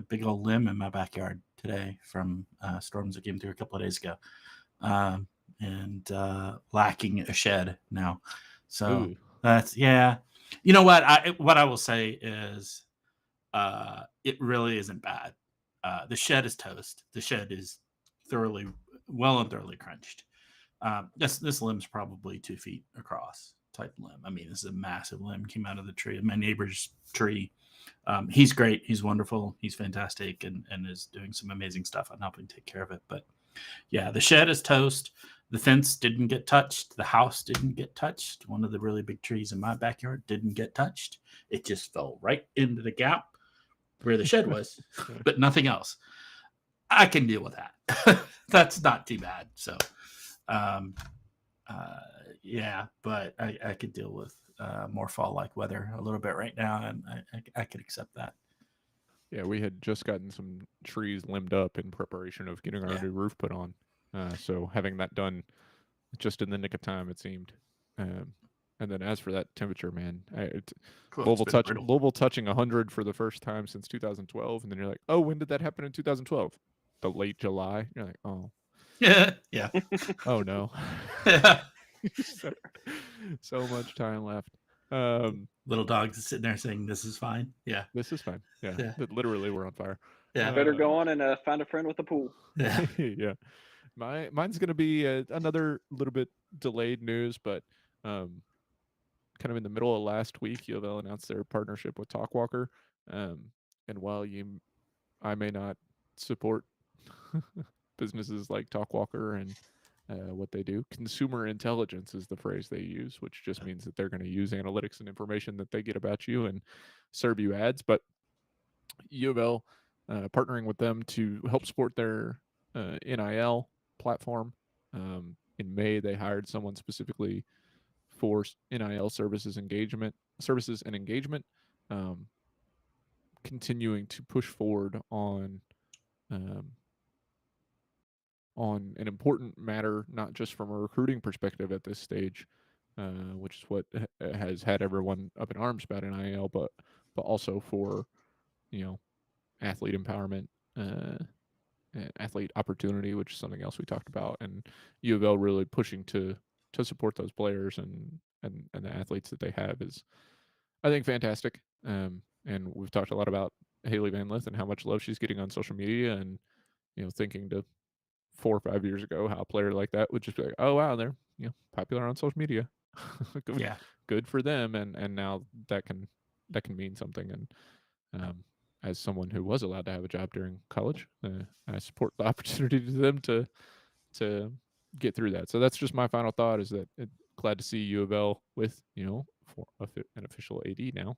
big old limb in my backyard today from storms that came through a couple of days ago, and lacking a shed now. So Ooh. that's, yeah. You know what? What I will say is it really isn't bad. The shed is toast. The shed is thoroughly crunched. This limb's probably 2 feet across type limb. I mean, this is a massive limb, came out of the tree, my neighbor's tree. He's great. He's wonderful. He's fantastic, and is doing some amazing stuff on helping take care of it. But yeah, the shed is toast. The fence didn't get touched. The house didn't get touched. One of the really big trees in my backyard didn't get touched. It just fell right into the gap where the shed was, but nothing else. I can deal with that. That's not too bad. So, yeah, but I could deal with more fall-like weather a little bit right now, and I could accept that. Yeah, we had just gotten some trees limbed up in preparation of getting our new roof put on. So having that done just in the nick of time, it seemed. And then as for that temperature, man, Louisville touching 100 for the first time since 2012, and then you're like, oh, when did that happen in 2012? The late July. You're like, oh, yeah. Oh no. Yeah. So much time left. Little dogs sitting there saying, "This is fine." Yeah, this is fine. Yeah, Yeah. literally, we're on fire. Yeah. Better go on and find a friend with a pool. yeah. Yeah. Mine's gonna be another little bit delayed news, but kind of in the middle of last week, UofL announced their partnership with Talkwalker. And while I may not support businesses like Talkwalker and what they do. Consumer intelligence is the phrase they use, which just means that they're going to use analytics and information that they get about you and serve you ads. But UofL partnering with them to help support their NIL platform. In May, they hired someone specifically for NIL services and engagement, um, continuing to push forward um, on an important matter, not just from a recruiting perspective at this stage, which is what has had everyone up in arms about NIL, but also for athlete empowerment, uh, athlete opportunity, which is something else we talked about, and UofL really pushing to support those players and the athletes that they have is, I think, fantastic. And we've talked a lot about Haley Van Lith and how much love she's getting on social media, and thinking to 4 or 5 years ago how a player like that would just be like, oh wow, they're popular on social media. good, Yeah. good for them, and now that can mean something. And as someone who was allowed to have a job during college, I support the opportunity to them to get through that. So that's just my final thought: is that glad to see U of L with for an official AD now,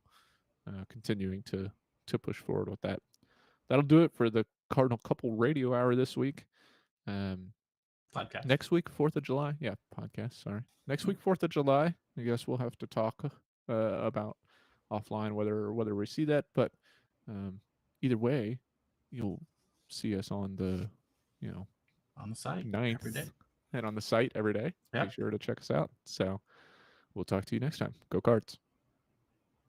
continuing to push forward with that. That'll do it for the Cardinal Couple Radio Hour this week. Podcast. Next week, 4th of July. Yeah, podcast. Sorry. Next week, 4th of July. I guess we'll have to talk about offline whether we see that. But either way, you'll see us on the on the site 9th every day. and on the site every day. Yep. Make sure to check us out. So we'll talk to you next time. Go Cards.